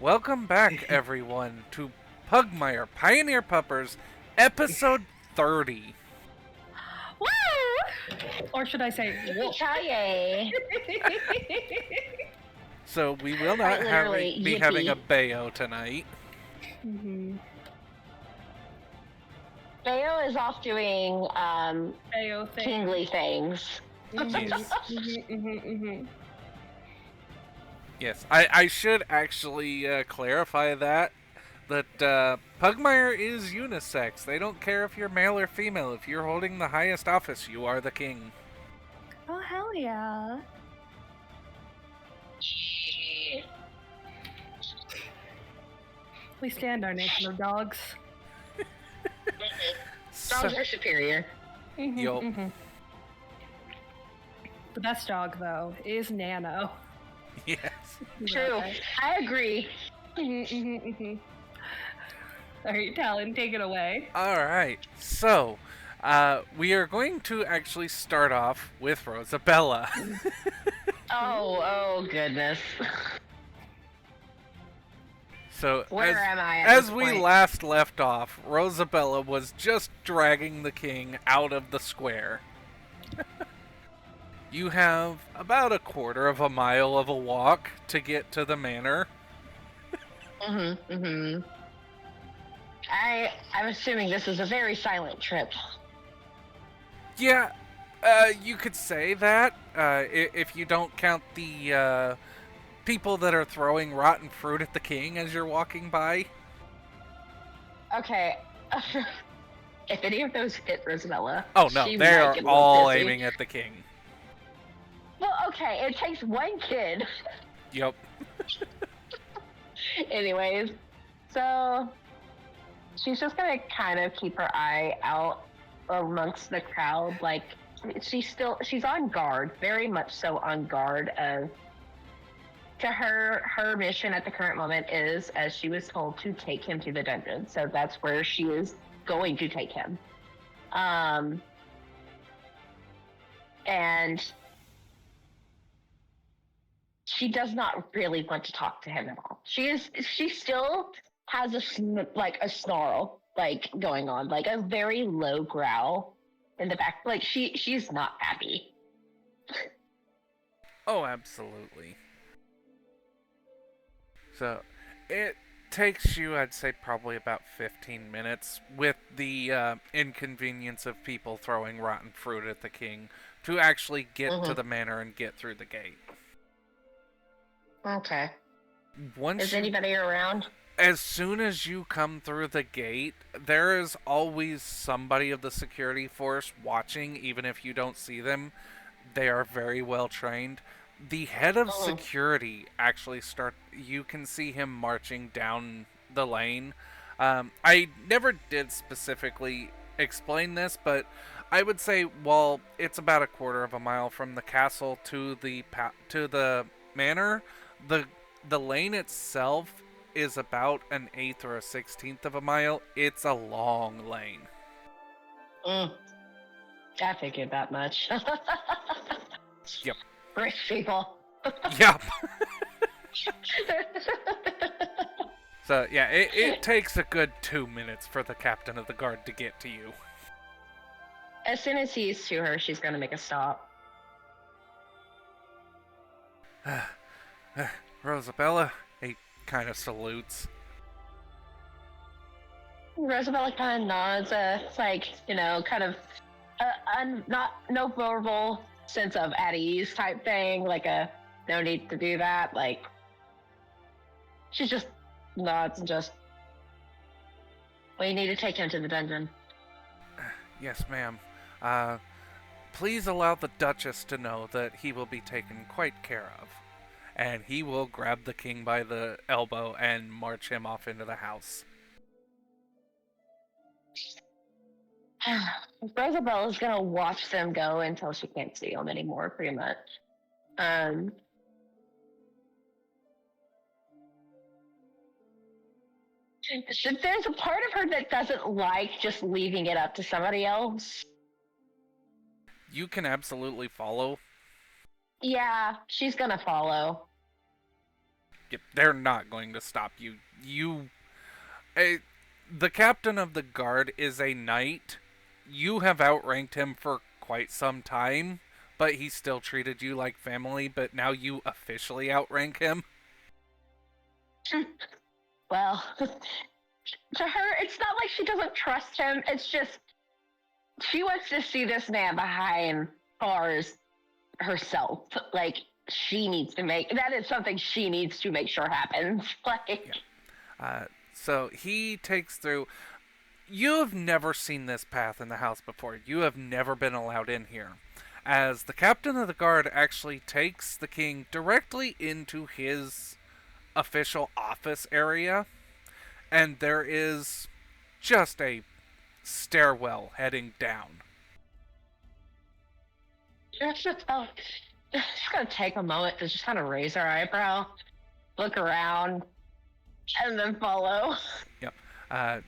Welcome back, everyone, to Pugmire Pioneer Puppers, episode 30. Woo! Or should I say, whoop? Yippee-ki-yay. So we will Quite not literally, be having a yippee. Bayo tonight. Bayo is off doing Ayo thing. kingly things. Yes. Yes, I should actually clarify that Pugmire is unisex. They don't care if you're male or female. If you're holding the highest office, you are the king. Oh, hell yeah. We stand our nation of dogs. Dogs are superior. Yup. The best dog, though, is Nano. Yes. True. I agree. Alright, Talon, take it away. Alright, so, we are going to actually start off with Rosabella. Oh goodness. So, Where am I at as this we point? last left off, Rosabella was just dragging the king out of the square. You have about a quarter of a mile of a walk to get to the manor. I'm assuming this is a very silent trip. Yeah, you could say that, if you don't count the, people that are throwing rotten fruit at the king as you're walking by. Okay. If any of those hit Rosabella, Oh no, she they might are get a little all pissy. aiming at the king. Well, okay, it takes one kid. Yep. Anyways, so she's just gonna kind of keep her eye out amongst the crowd. Like she's on guard, very much so on guard. To her mission at the current moment is, as she was told, to take him to the dungeon. So that's where she is going to take him. And she does not really want to talk to him at all. She still has a snarl going on, like a very low growl in the back. Like she's not happy. Oh, absolutely. So, it takes you, I'd say, probably about 15 minutes with the inconvenience of people throwing rotten fruit at the king to actually get to the manor and get through the gate. Okay. Once Is anybody around? As soon as you come through the gate, there is always somebody of the security force watching, even if you don't see them. They are very well trained. The head of security actually you can see him marching down the lane. I never did specifically explain this, but I would say, well, it's about a quarter of a mile from the castle to the manor. The lane itself is about an eighth or a 16th of a mile. It's a long lane. I figured that much. Yep. Rich people. Yep. So, yeah, it takes a good 2 minutes for the captain of the guard to get to you. As soon as he's to her, she's gonna make a stop. Rosabella, he kind of salutes. Rosabella kind of nods, it's like, kind of no verbal sense of at ease type thing, like a no need to do that. Like, she just nods and just, we need to take him to the dungeon. Yes, ma'am. Please allow the Duchess to know that he will be taken quite care of. And he will grab the king by the elbow and march him off into the house. Rosabella's gonna watch them go until she can't see them anymore, pretty much. There's a part of her that doesn't like just leaving it up to somebody else. You can absolutely follow. Yeah, she's gonna follow. They're not going to stop you. Uh, the captain of the guard is a knight. You have outranked him for quite some time, but he still treated you like family, but now you officially outrank him. Well, to her, it's not like she doesn't trust him. It's just she wants to see this man behind bars herself. Like she needs to make that is something she needs to make sure happens. Like, So he takes through. You have never seen this path in the house before. You have never been allowed in here. As the captain of the guard actually takes the king directly into his official office area, and there is just a stairwell heading down. just gonna take a moment to just kind of raise her eyebrow, look around, and then follow. Yep.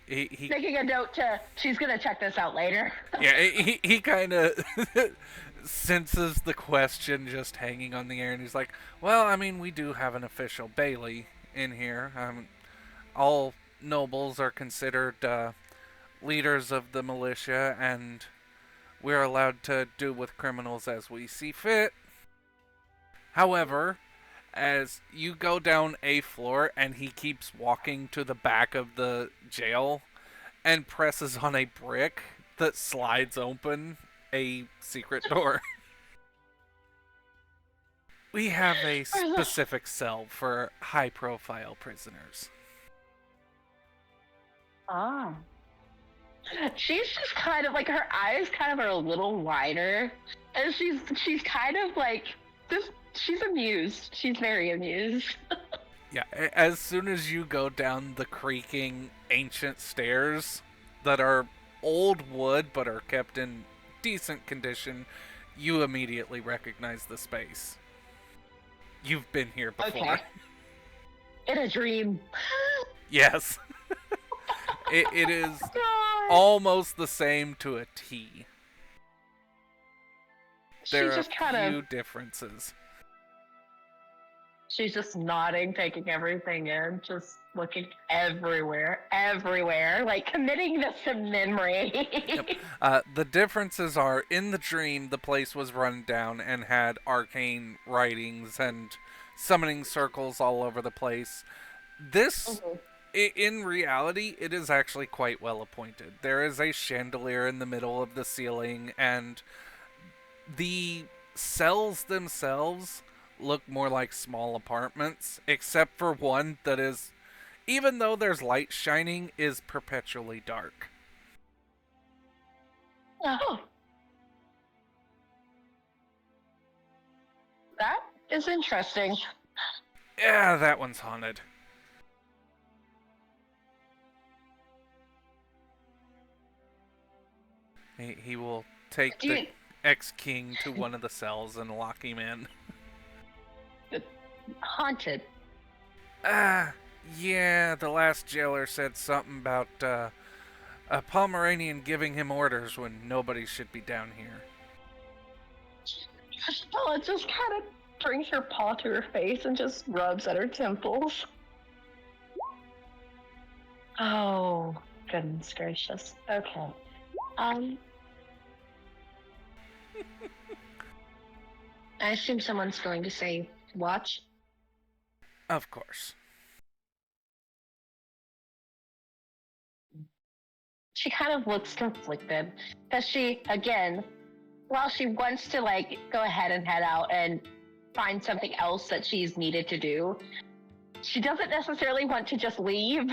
He Making a note to she's gonna check this out later. yeah, he kind of senses the question just hanging on the air, and he's like, "Well, I mean, we do have an official bailey in here. All nobles are considered leaders of the militia, and we're allowed to do with criminals as we see fit. However, as you go down a floor, and he keeps walking to the back of the jail and presses on a brick that slides open a secret door. We have a specific cell for high-profile prisoners." Ah. She's just kind of like her eyes kind of are a little wider, and she's kind of like just she's amused. She's very amused. Yeah, as soon as you go down the creaking ancient stairs that are old wood but are kept in decent condition, you immediately recognize the space. You've been here before. Okay. In a dream. Yes. It is God. almost the same to a T. There are She's just a kind few of differences. she's just nodding, taking everything in, just looking everywhere, like committing this to memory. Yep. The differences are, in the dream, the place was run down and had arcane writings and summoning circles all over the place. This, in reality, it is actually quite well appointed. There is a chandelier in the middle of the ceiling, and the cells themselves look more like small apartments, except for one that is, even though there's light shining, is perpetually dark. Oh. That is interesting. Yeah, that one's haunted. He will take Do the you- ex-king to one of the cells and lock him in. Haunted. Yeah, the last jailer said something about a Pomeranian giving him orders when nobody should be down here. Bella just kind of brings her paw to her face and just rubs at her temples. Oh, goodness gracious. Okay. I assume someone's going to say, watch. Of course. She kind of looks conflicted because she, again, while she wants to like go ahead and head out and find something else that she's needed to do, she doesn't necessarily want to just leave.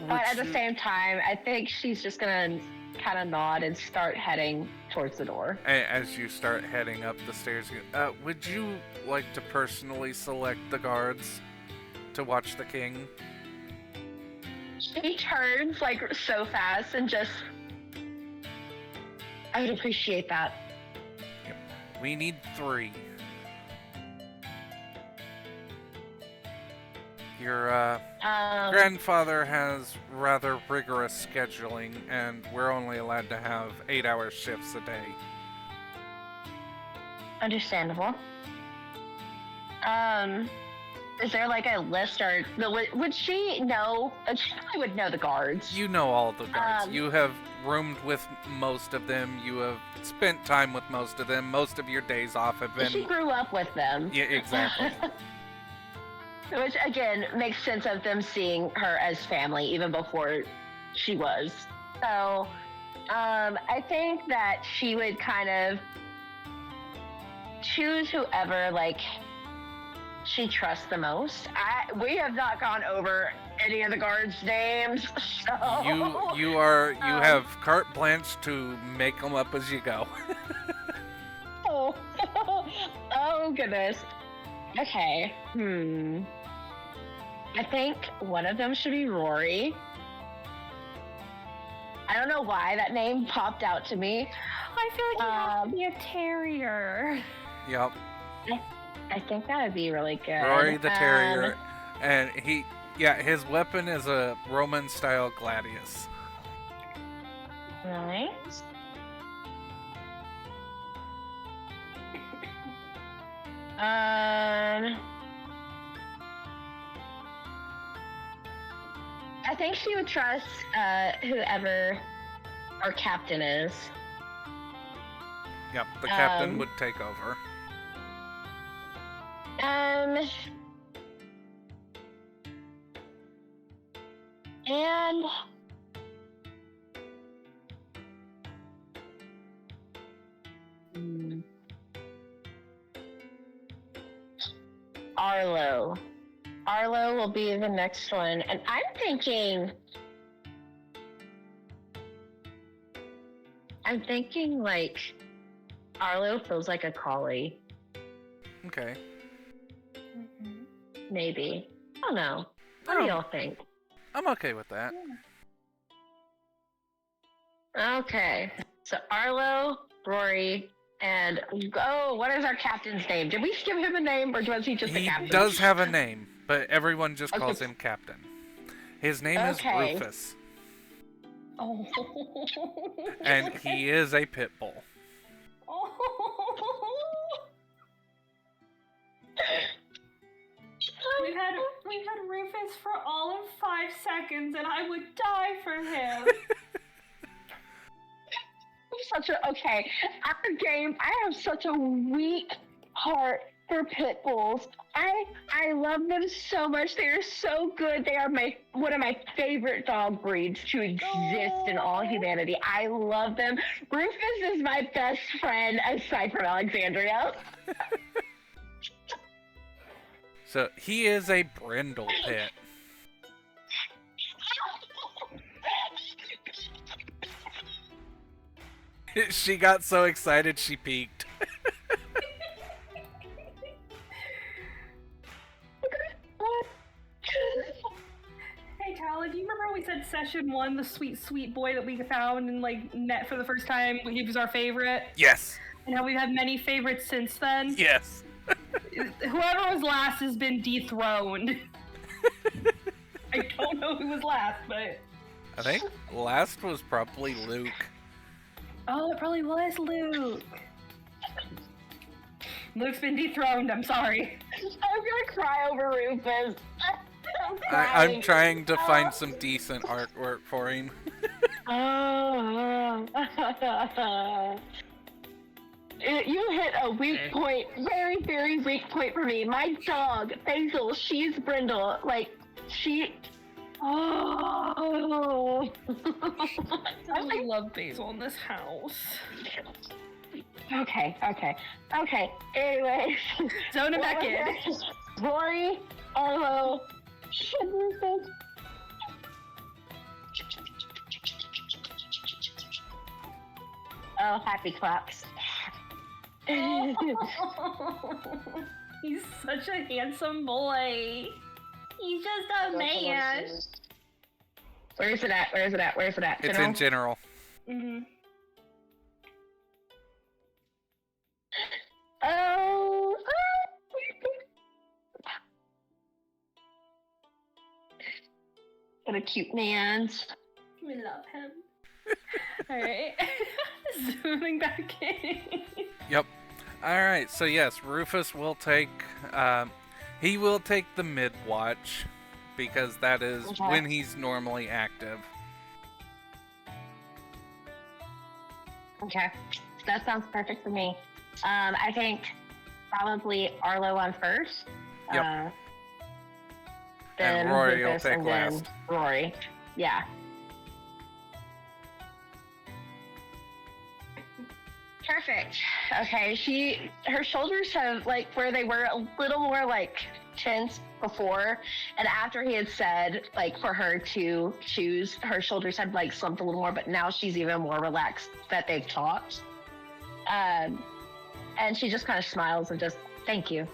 But at the same time, I think she's just gonna kind of nod and start heading towards the door. As you start heading up the stairs, would you like to personally select the guards to watch the king? She turns like so fast and just, I would appreciate that. Yep. We need 3. Your grandfather has rather rigorous scheduling, and we're only allowed to have 8-hour shifts a day. Understandable. Is there like a list or would she know? She probably would know the guards. You know all the guards. Um, You have roomed with most of them. You have spent time with most of them. Most of your days off have been. She grew up with them. Yeah, exactly. Which again makes sense of them seeing her as family even before she was. So, I think that she would kind of choose whoever like she trusts the most. We have not gone over any of the guards' names, so You have carte blanche to make them up as you go. oh, oh goodness. Okay. I think one of them should be Rory. I don't know why that name popped out to me. I feel like he has to be a terrier. Yep. I think that would be really good. Rory the Terrier, and his weapon is a Roman-style gladius. Nice. I think she would trust whoever our captain is. Yep, the captain would take over. And Arlo. Arlo will be the next one. And I'm thinking like Arlo feels like a collie. Okay. Maybe. I don't know. What do y'all think? I'm okay with that. Okay. So Arlo, Rory, and what is our captain's name? Did we give him a name, or was he just a captain? He does have a name, but everyone just calls him Captain. His name is Rufus. Oh. And he is a pit bull. Oh. We've had Rufus for all of 5 seconds, and I would die for him. Okay. After game, I have such a weak heart for pit bulls. I love them so much. They are so good. They are one of my favorite dog breeds to exist in all humanity. I love them. Rufus is my best friend aside from Alexandria. So he is a brindle pit. She got so excited she peeked. Hey, Tala, do you remember when we said session 1, the sweet, sweet boy that we found and met for the first time? He was our favorite. Yes. And how we've had many favorites since then? Yes. Whoever was last has been dethroned. I don't know who was last, but... I think last was probably Luke. Oh, it probably was Luke. Luke's been dethroned, I'm sorry. I'm gonna cry over Rufus. I'm trying to find some decent artwork for him. You hit a weak point, very, very weak point for me. My dog, Basil, she's brindle. Oh. I really love Basil in this house. Okay. Anyways. Zone him back in. Rory, Arlo, Rufus. Oh, happy claps. He's such a handsome boy. He's just a man. Where is it at? It's in general. Mm-hmm. Oh. What a cute man. We love him. Alright. Zooming back in. Yep. Alright, so yes, Rufus will take... He will take the mid-watch, because that is Okay. when he's normally active. Okay, that sounds perfect for me. I think probably Arlo on first. Yep. Then And Rory will Lucas, take and then last. Rory. Yeah. Perfect. Okay, her shoulders have like where they were a little more like tense before, and after he had said like for her to choose, her shoulders had like slumped a little more, but now she's even more relaxed that they've talked. And she just kind of smiles and just thank you.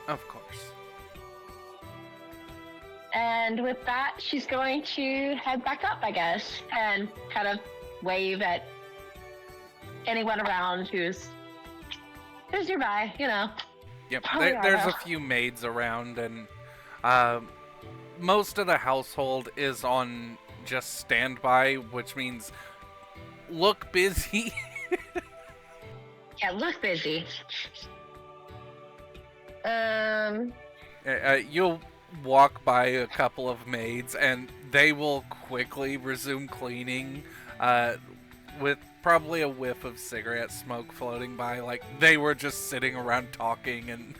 Of course. And with that, she's going to head back up, I guess, and kind of wave at anyone around who's nearby, you know. Yep, Probably there's a Arlo. few maids around, and most of the household is on just standby, which means look busy. Yeah, look busy. You'll walk by a couple of maids, and they will quickly resume cleaning, with probably a whiff of cigarette smoke floating by, like they were just sitting around talking. And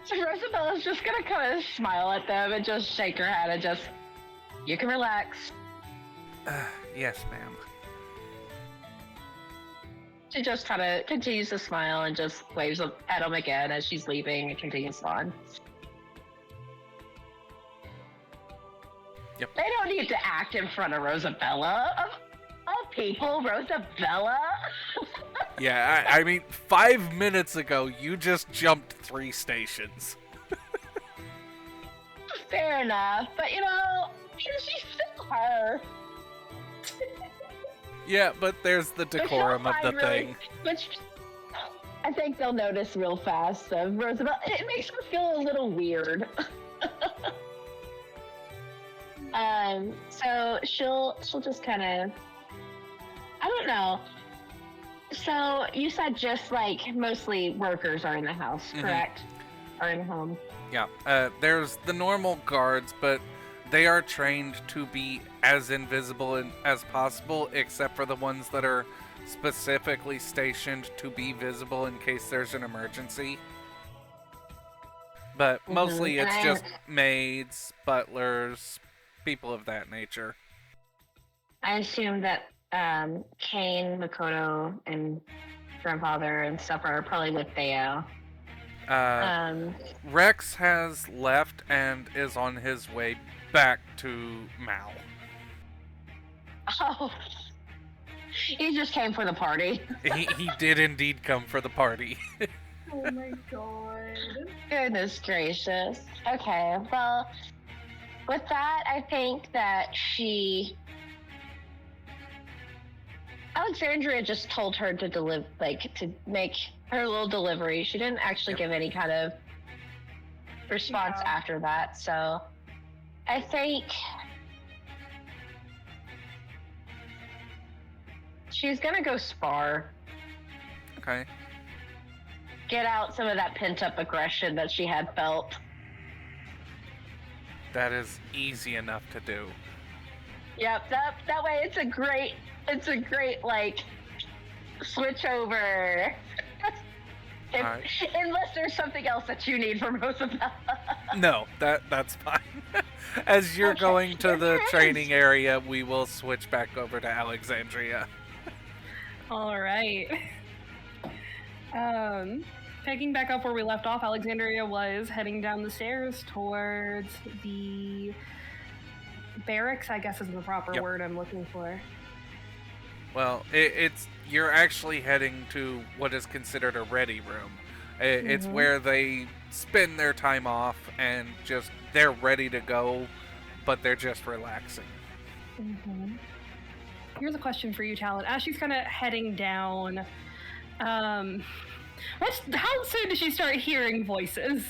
So Rosabella's just gonna kind of smile at them and just shake her head and just, you can relax. yes, ma'am. She just kind of continues to smile and just waves at them again as she's leaving and continues on. Yep. They don't need to act in front of Rosabella. Of people, Rosabella. Yeah, I mean, 5 minutes ago, you just jumped 3 stations. Fair enough, but you know, she's still her. Yeah, but there's the Which they'll decorum of the find really- thing. Which I think they'll notice real fast of Rosabella. It makes her feel a little weird. So she'll just kind of, I don't know. So you said just like mostly workers are in the house, correct? Are in home. Yeah, there's the normal guards, but they are trained to be as invisible as possible, except for the ones that are specifically stationed to be visible in case there's an emergency. But mostly And it's I just maids, butlers, people of that nature. I assume that Kane, Makoto, and grandfather and stuff are probably with Theo. Rex has left and is on his way back to Mal. Oh, he just came for the party. He did indeed come for the party. Oh my god. Goodness gracious. Okay, well, with that, I think that Alexandria just told her to to make her little delivery. She didn't actually give any kind of response Yeah. after that, so I think she's gonna go spar. Okay. Get out some of that pent-up aggression that she had felt. That is easy enough to do. Yep, that way it's a great like switch over. Alright. Unless there's something else that you need from Rosabella. No, that's fine. As you're Okay. going to If the there is- training area, we will switch back over to Alexandria. All right. Picking back up where we left off, Alexandria was heading down the stairs towards the barracks, I guess is the proper Yep. word I'm looking for. Well, you're actually heading to what is considered a ready room. It's Mhm. where they spend their time off and just they're ready to go, but they're just relaxing. Mm-hmm. Here's a question for you, Talon. As she's kind of heading down, how soon does she start hearing voices?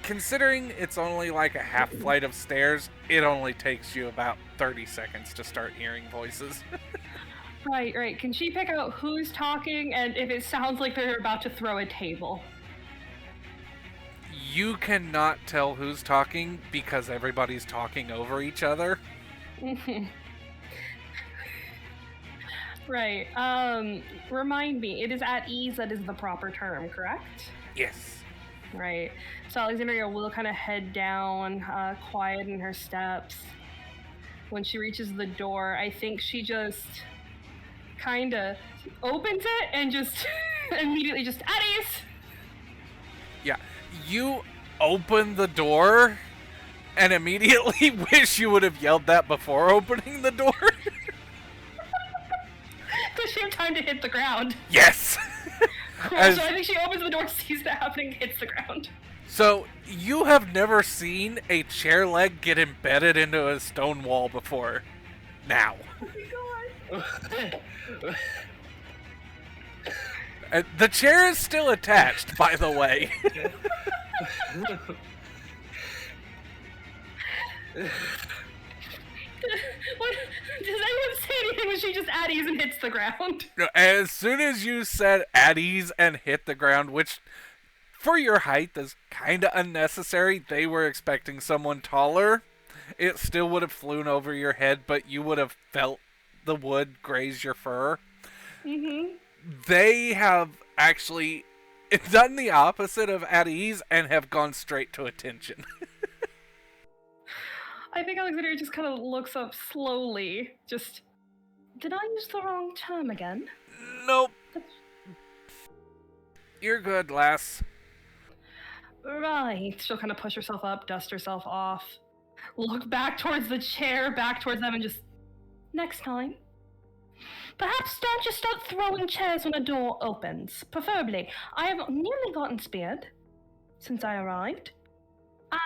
Considering it's only like a half flight of stairs, it only takes you about 30 seconds to start hearing voices. Right. Can she pick out who's talking and if it sounds like they're about to throw a table? You cannot tell who's talking because everybody's talking over each other. Right. Remind me, it is at ease that is the proper term, correct? Yes. Right. So Alexandria will kind of head down, quiet in her steps. When she reaches the door, I think she just kind of opens it and just immediately just, at ease! Yeah. You open the door and immediately wish you would have yelled that before opening the door. Does she have time to hit the ground? Yes. Cool. As- So I think she opens the door, sees that happening, hits the ground. So, you have never seen a chair leg get embedded into a stone wall before. Now. Oh my god. The chair is still attached, by the way. What, does anyone say anything when she just at ease and hits the ground? As soon as you said at ease and hit the ground, which for your height is kind of unnecessary, they were expecting someone taller. It still would have flown over your head, but you would have felt the wood graze your fur. Mm-hmm. They have actually done the opposite of at ease and have gone straight to attention. I think Alexandria just kind of looks up slowly. Just, did I use the wrong term again? Nope. You're good, lass. Right. She'll kind of push herself up, dust herself off, look back towards the chair, back towards them, and just, next time. Perhaps don't just start throwing chairs when a door opens. Preferably. I have nearly gotten speared since I arrived.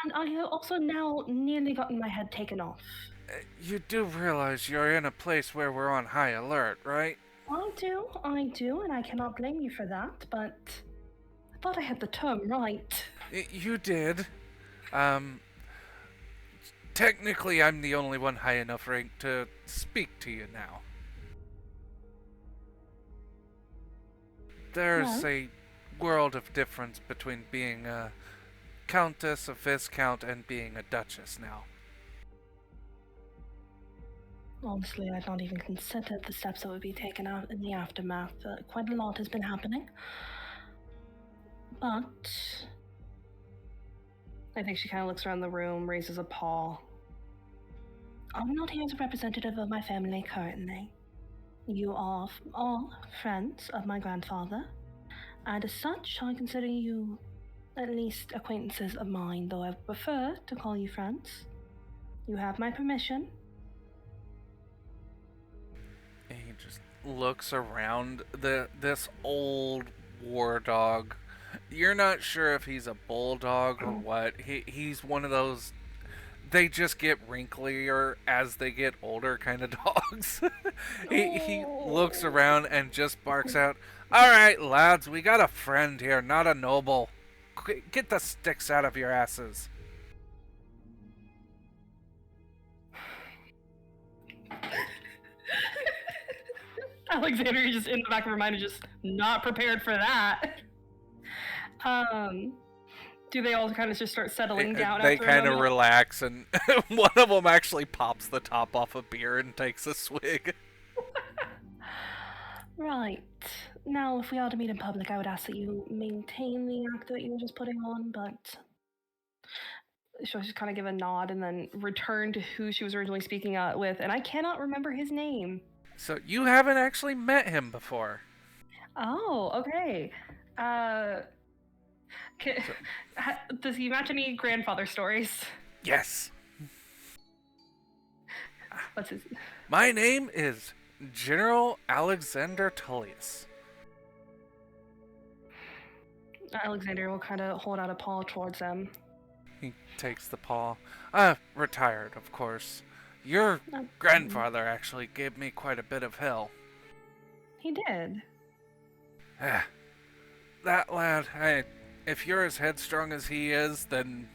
And I have also now nearly gotten my head taken off. You do realize you're in a place where we're on high alert, right? I do, and I cannot blame you for that, but I thought I had the term right. You did. Technically, I'm the only one high enough rank to speak to you now. There's a world of difference between being a countess, a viscount, and being a duchess now. Honestly, I'd not even considered the steps that would be taken out in the aftermath. Quite a lot has been happening. But I think she kind of looks around the room, raises a paw. I'm not here as a representative of my family currently. You are all friends of my grandfather, and as such, I consider you at least acquaintances of mine, though I prefer to call you friends. You have my permission. And he just looks around this old war dog. You're not sure if he's a bulldog or what. He's one of those, they just get wrinklier as they get older kind of dogs. He looks around and just barks out, "All right, lads, we got a friend here, not a noble. Get the sticks out of your asses." Alexandria just in the back of her mind is just not prepared for that. Do they all kind of just start settling down? They after a kind of moment? relax, and one of them actually pops the top off a beer and takes a swig. Right. Now, if we are to meet in public, I would ask that you maintain the act that you were just putting on, but she'll just kind of give a nod and then return to who she was originally speaking with, and I cannot remember his name. So you haven't actually met him before. Oh, okay. Does he match any grandfather stories? Yes. What's his? My name is General Alexander Tullius. Alexander will kind of hold out a paw towards them. He takes the paw. Retired, of course. Your grandfather actually gave me quite a bit of hell. He did. That lad, if you're as headstrong as he is, then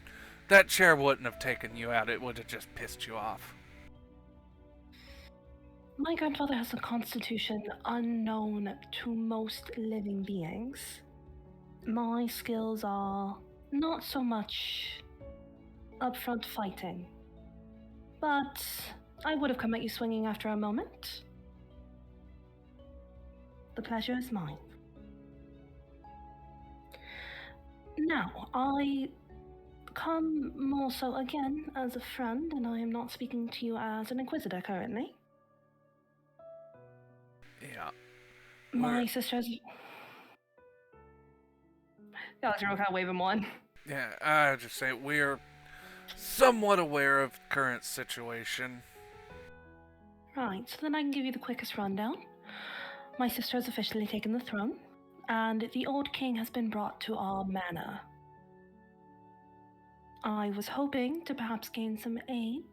that chair wouldn't have taken you out. It would have just pissed you off. My grandfather has a constitution unknown to most living beings. My skills are not so much upfront fighting. But I would have come at you swinging after a moment. The pleasure is mine. Now, I come more so again as a friend, and I am not speaking to you as an inquisitor currently. Yeah. My sister's. Alexander will kind of wave him on. Yeah, I just say we're somewhat aware of current situation. Right, so then I can give you the quickest rundown. My sister has officially taken the throne, and the old king has been brought to our manor. I was hoping to perhaps gain some aid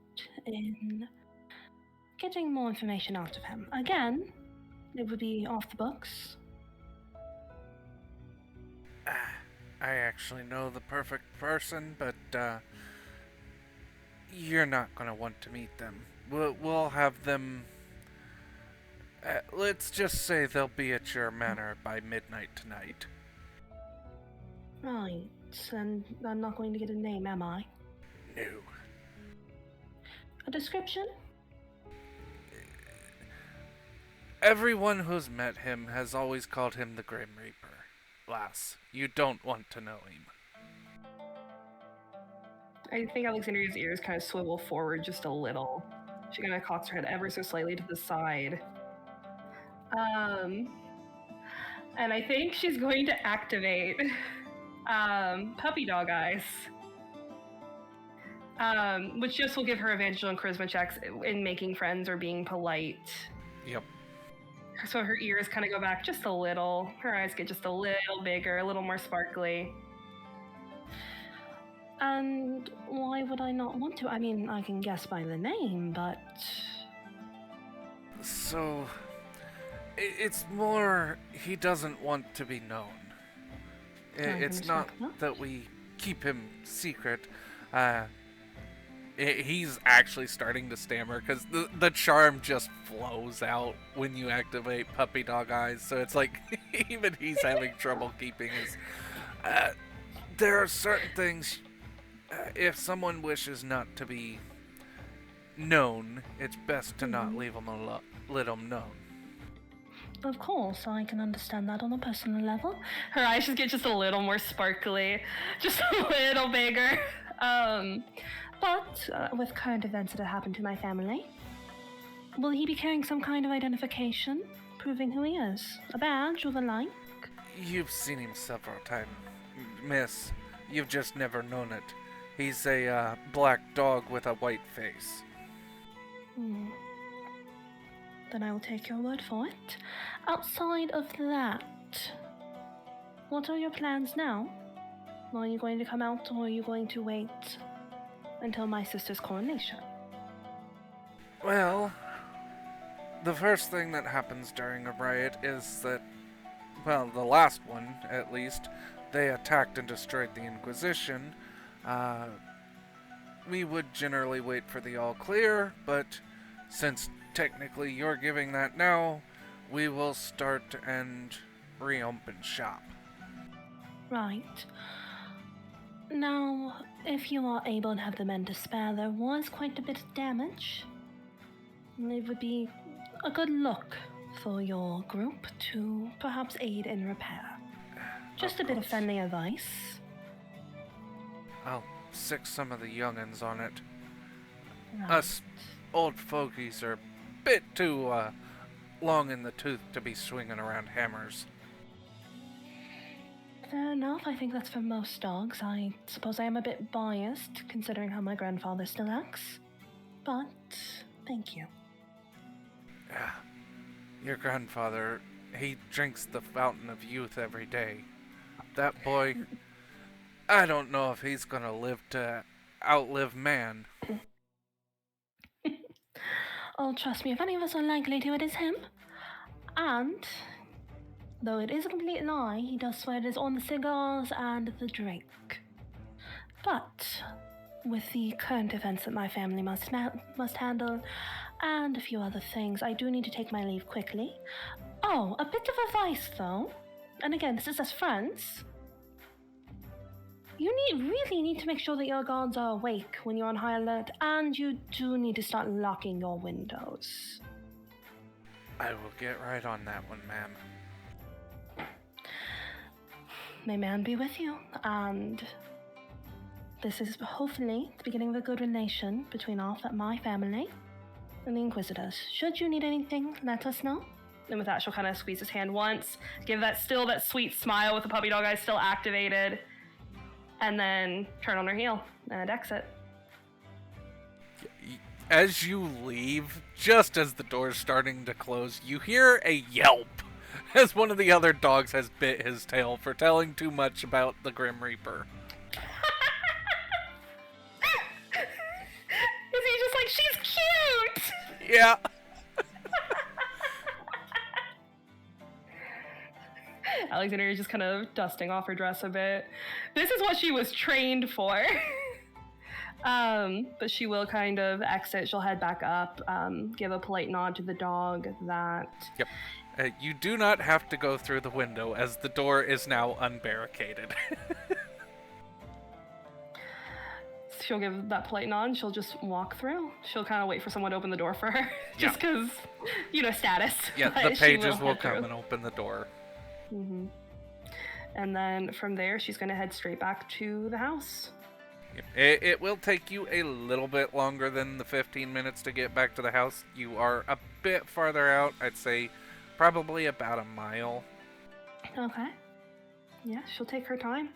in getting more information out of him. Again, it would be off the books. I actually know the perfect person, but you're not gonna want to meet them. We'll have them. Let's just say they'll be at your manor by midnight tonight. Right, and I'm not going to get a name, am I? No. A description? Everyone who's met him has always called him the Grim Reaper. Lass, you don't want to know him. I think Alexandria's ears kind of swivel forward just a little. She kind of cocks her head ever so slightly to the side. And I think she's going to activate Puppy Dog Eyes. Which just will give her advantage on charisma checks in making friends or being polite. Yep. So her ears kind of go back just a little. Her eyes get just a little bigger, a little more sparkly. And why would I not want to? I mean, I can guess by the name, but... So, it's more he doesn't want to be known. It's not that we keep him secret. He's actually starting to stammer because the charm just flows out when you activate Puppy Dog Eyes. So it's like even he's having trouble keeping his. There are certain things. If someone wishes not to be known, it's best to not leave them let them known. Of course, I can understand that on a personal level. Her eyes just get just a little more sparkly, just a little bigger. But with current events that have happened to my family, will he be carrying some kind of identification, proving who he is? A badge or the like? You've seen him several times, miss. You've just never known it. He's a black dog with a white face. Then I will take your word for it. Outside of that, what are your plans now? Are you going to come out, or are you going to wait until my sister's coronation? Well, the first thing that happens during a riot is that, well, the last one, at least, they attacked and destroyed the Inquisition. We would generally wait for the all clear, but since technically you're giving that now, we will start and reopen shop. Right. Now, if you are able to have the men to spare, there was quite a bit of damage. It would be a good look for your group to perhaps aid in repair. Just a bit of friendly advice. I'll sick some of the young'uns on it. Right. Us old fogies are a bit too long in the tooth to be swinging around hammers. Fair enough. I think that's for most dogs. I suppose I am a bit biased, considering how my grandfather still acts. But, thank you. Yeah. Your grandfather, he drinks the fountain of youth every day. That boy, I don't know if he's gonna live to outlive man. Oh, trust me, if any of us are likely to, it is him. And, though it is a complete lie, he does swear it is on the cigars and the drink. But, with the current events that my family must handle, and a few other things, I do need to take my leave quickly. Oh, a bit of advice though, and again, this is as friends. You really need to make sure that your guards are awake when you're on high alert, and you do need to start locking your windows. I will get right on that one, ma'am. May man be with you, and this is hopefully the beginning of a good relation between my family and the Inquisitors. Should you need anything, let us know. And with that, she'll kind of squeeze his hand once, give that sweet smile with the puppy dog eyes still activated, and then turn on her heel and exit. As you leave, just as the door's starting to close, you hear a yelp as one of the other dogs has bit his tail for telling too much about the Grim Reaper. Is he just like, she's cute? Yeah. Alexandria is just kind of dusting off her dress a bit. This is what she was trained for. But she will kind of exit. She'll head back up, give a polite nod to the dog that... Yep. You do not have to go through the window, as the door is now unbarricaded. She'll give that polite nod and she'll just walk through. She'll kind of wait for someone to open the door for her. Just because, status. Yeah, the pages will come and open the door. Mm-hmm. And then from there, she's going to head straight back to the house. It will take you a little bit longer than the 15 minutes to get back to the house. You are a bit farther out. I'd say probably about a mile. Okay. Yeah, she'll take her time.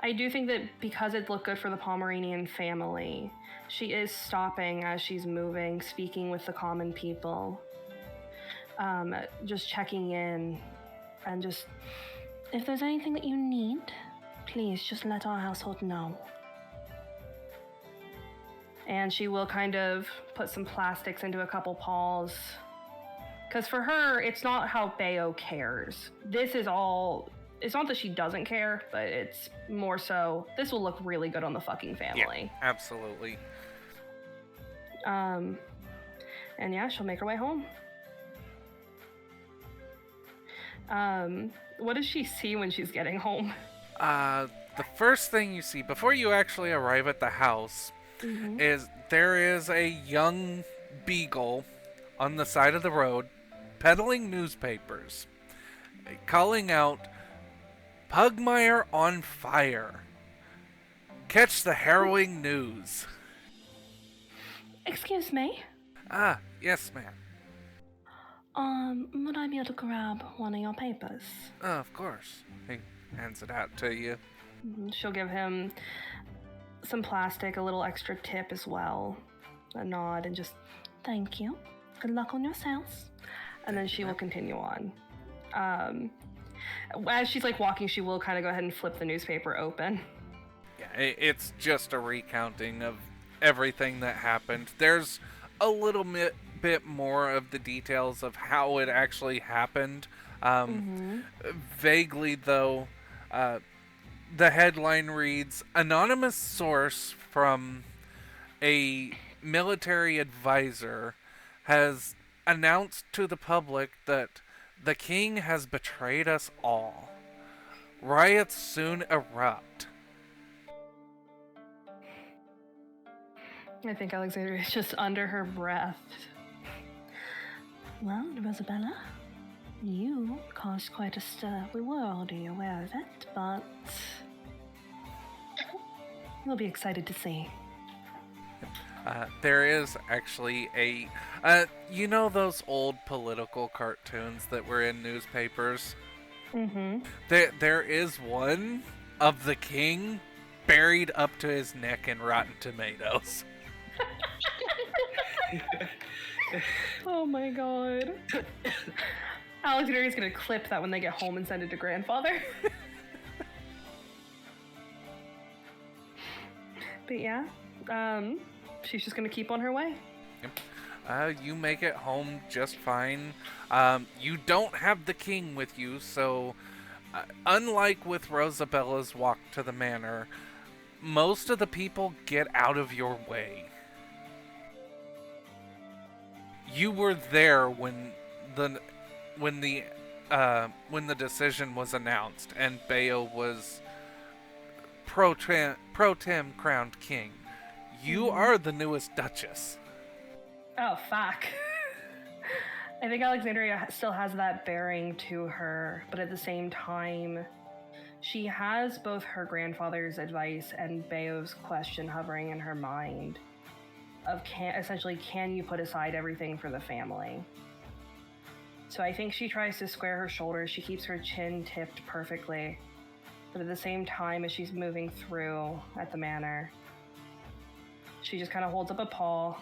I do think that because it looked good for the Pomeranian family, she is stopping as she's moving, speaking with the common people. Just checking in. And just, if there's anything that you need, please just let our household know. And she will kind of put some plastics into a couple paws. Because for her, it's not how Bayo cares. This is all, it's not that she doesn't care, but it's more so, this will look really good on the fucking family. Yeah, absolutely. And yeah, she'll make her way home. What does she see when she's getting home? The first thing you see before you actually arrive at the house is there is a young beagle on the side of the road peddling newspapers, calling out, "Pugmire on fire. Catch the harrowing news." Excuse me? Ah, yes, ma'am. Would I be able to grab one of your papers? Oh, of course. He hands it out to you. She'll give him some plastic, a little extra tip as well. A nod and just, thank you. Good luck on your sales. And then she will continue on. As she's walking, she will kind of go ahead and flip the newspaper open. Yeah, it's just a recounting of everything that happened. There's a little bit more of the details of how it actually happened. Vaguely, though, the headline reads, "Anonymous source from a military advisor has announced to the public that the king has betrayed us all. Riots soon erupt." I think Alexandria is just under her breath. Well, Rosabella, you caused quite a stir. We were already aware of it, but we'll be excited to see. There is actually a... you know those old political cartoons that were in newspapers? There is one of the king buried up to his neck in rotten tomatoes. Oh my god. Alexandria's gonna clip that when they get home and send it to grandfather. But yeah, she's just gonna keep on her way. Yep. You make it home just fine. You don't have the king with you, so unlike with Rosabella's walk to the manor, most of the people get out of your way. You were there when the decision was announced and Bayo was pro tem crowned king. You are the newest duchess. Oh, fuck. I think Alexandria still has that bearing to her, but at the same time, she has both her grandfather's advice and Beow's question hovering in her mind of can you put aside everything for the family? So I think she tries to square her shoulders. She keeps her chin tipped perfectly, but at the same time as she's moving through at the manor, she just kind of holds up a paw.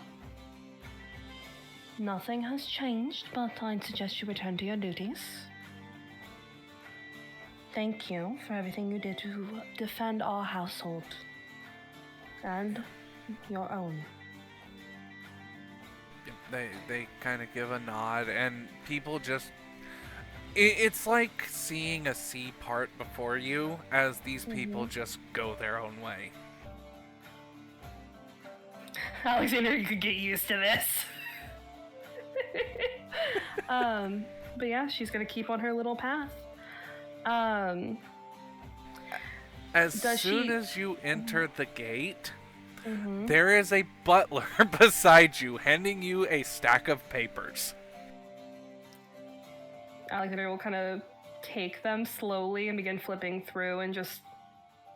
Nothing has changed, but I'd suggest you return to your duties. Thank you for everything you did to defend our household and your own. They kind of give a nod, and people just... It's like seeing a sea part before you as these people just go their own way. Alexander, you could get used to this. But yeah, she's gonna keep on her little path. As soon as you enter the gate, there is a butler beside you, handing you a stack of papers. Alexander will kind of take them slowly and begin flipping through and just...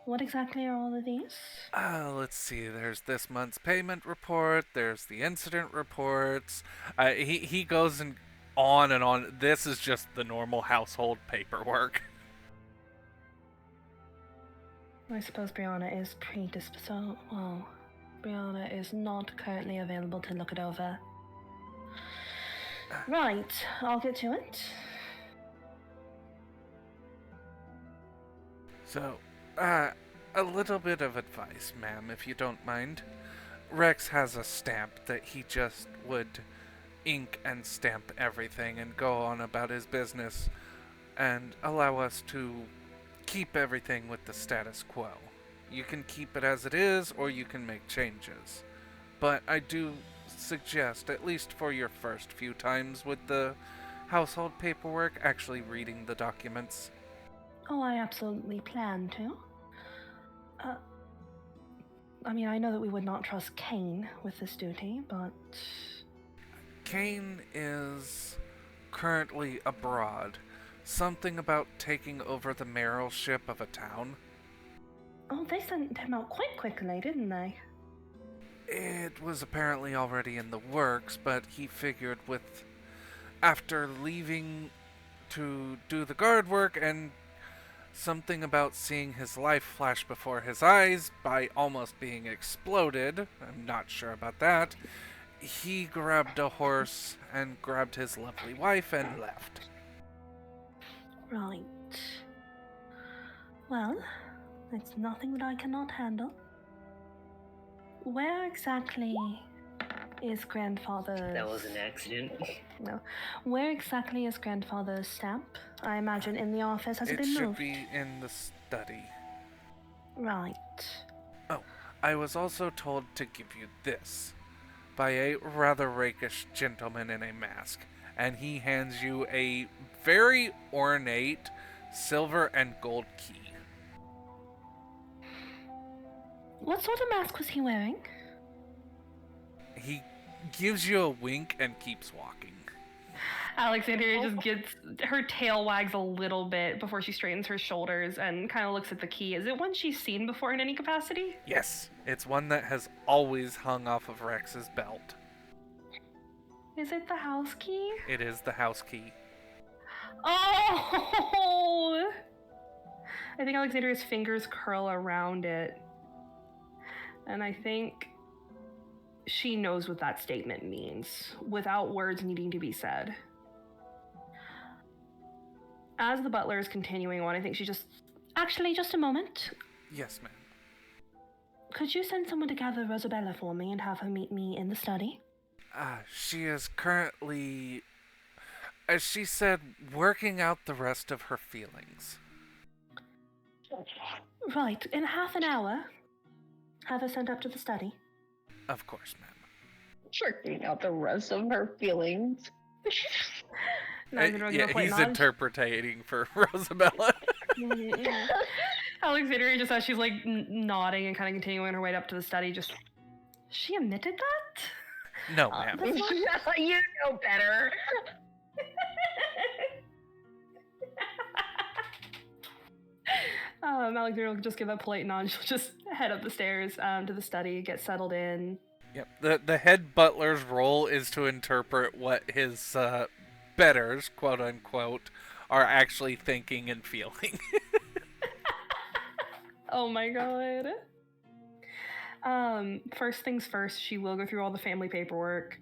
What exactly are all of these? Let's see. There's this month's payment report. There's the incident reports. He goes on and on. This is just the normal household paperwork. I suppose Brianna is predisposed. Well, Brianna is not currently available to look it over. Right, I'll get to it. So, a little bit of advice, ma'am, if you don't mind. Rex has a stamp that he just would ink and stamp everything and go on about his business and allow us to keep everything with the status quo. You can keep it as it is, or you can make changes. But I do suggest, at least for your first few times with the household paperwork, actually reading the documents. Oh, I absolutely plan to. I mean, I know that we would not trust Kane with this duty, but... Kane is currently abroad. Something about taking over the mayoralship of a town. Oh, they sent him out quite quickly, didn't they? It was apparently already in the works, but he figured after leaving to do the guard work and something about seeing his life flash before his eyes by almost being exploded, I'm not sure about that, he grabbed a horse and grabbed his lovely wife and left. Right. Well, it's nothing that I cannot handle. Where exactly is grandfather's... That was an accident. No. Where exactly is grandfather's stamp? I imagine in the office. Has it been moved? It should be in the study. Right. Oh, I was also told to give you this by a rather rakish gentleman in a mask, and he hands you a very ornate silver and gold key. What sort of mask was he wearing? He gives you a wink and keeps walking. Alexandria just gets... Her tail wags a little bit before she straightens her shoulders and kind of looks at the key. Is it one she's seen before in any capacity? Yes, it's one that has always hung off of Rex's belt. Is it the house key? It is the house key. Oh! I think Alexandria's fingers curl around it. And I think she knows what that statement means, without words needing to be said. As the butler is continuing on, I think she just... Actually, just a moment. Yes, ma'am. Could you send someone to gather Rosabella for me and have her meet me in the study? She is currently, as she said, working out the rest of her feelings. Right, in half an hour. Have her sent up to the study. Of course, ma'am. Working out the rest of her feelings. Yeah, he's interpreting for Rosabella. Alexandria, just as she's like nodding and kind of continuing her way up to the study, just she admitted that. No, ma'am. That's not- You know better. Alexandria will just give a polite nod. She'll just head up the stairs to the study, get settled in. Yep. The head butler's role is to interpret what his betters, quote unquote, are actually thinking and feeling. Oh my god. First things first, she will go through all the family paperwork.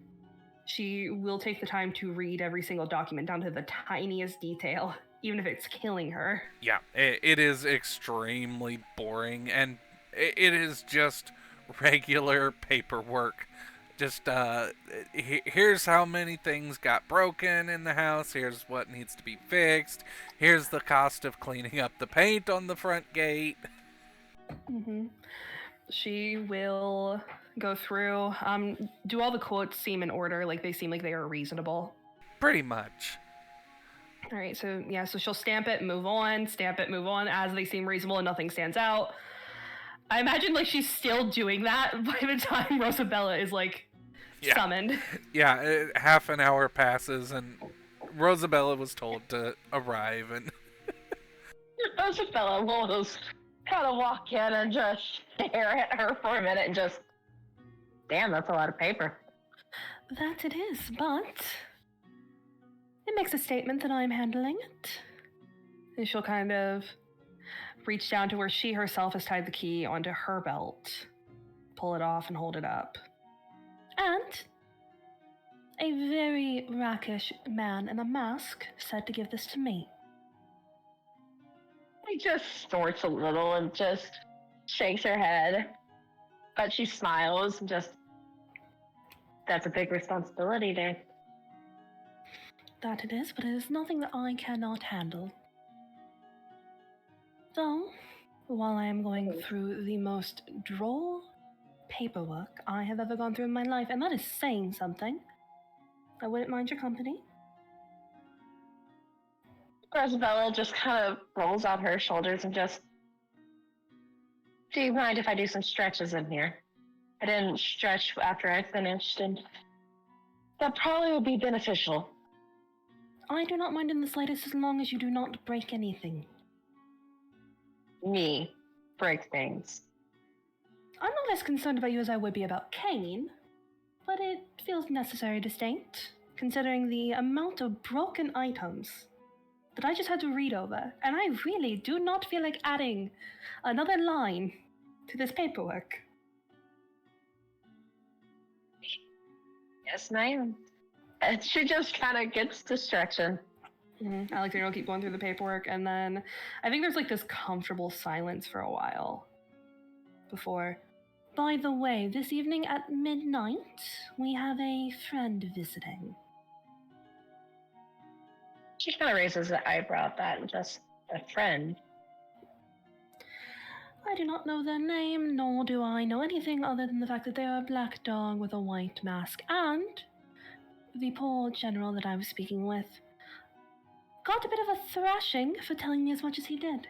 She will take the time to read every single document down to the tiniest detail, even if it's killing her. Yeah, it is extremely boring, and it is just regular paperwork. Just, here's how many things got broken in the house, here's what needs to be fixed, here's the cost of cleaning up the paint on the front gate. Mm-hmm. She will go through, do all the quotes seem in order, like they seem like they are reasonable? Pretty much. All right, so yeah, so she'll stamp it, move on, as they seem reasonable and nothing stands out. I imagine like she's still doing that by the time Rosabella is like summoned. Yeah, half an hour passes and Rosabella was told to arrive, and Rosabella will just kind of walk in and just stare at her for a minute and just, damn, that's a lot of paper. That it is, but it makes a statement that I'm handling it. And she'll kind of reach down to where she herself has tied the key onto her belt, pull it off, and hold it up. And a very rakish man in a mask said to give this to me. She just snorts a little and just shakes her head, but she smiles and just, that's a big responsibility there. That it is, but it is nothing that I cannot handle. So, while I am going through the most droll paperwork I have ever gone through in my life, and that is saying something, I wouldn't mind your company. Rosabella just kind of rolls out her shoulders and just, do you mind if I do some stretches in here? I didn't stretch after I finished, and that probably would be beneficial. I do not mind in the slightest as long as you do not break anything. Me break things. I'm not as concerned about you as I would be about Kane, but it feels necessary to state, considering the amount of broken items that I just had to read over, and I really do not feel like adding another line to this paperwork. Yes, ma'am. And she just kind of gets to stretching. Alexandria will keep going through the paperwork, and then I think there's like this comfortable silence for a while before, by the way, this evening at midnight, we have a friend visiting. She kind of raises an eyebrow at that and just, a friend. I do not know their name, nor do I know anything other than the fact that they are a black dog with a white mask, and the poor general that I was speaking with got a bit of a thrashing for telling me as much as he did.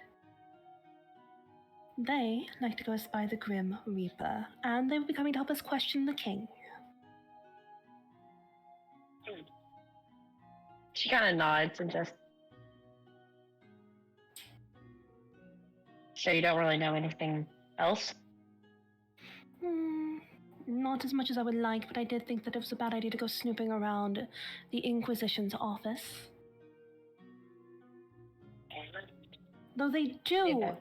They like to go as by the Grim Reaper, and they will be coming to help us question the king. She kind of nods and just, so you don't really know anything else? Not as much as I would like, but I did think that it was a bad idea to go snooping around the Inquisition's office. Though they do. Yeah.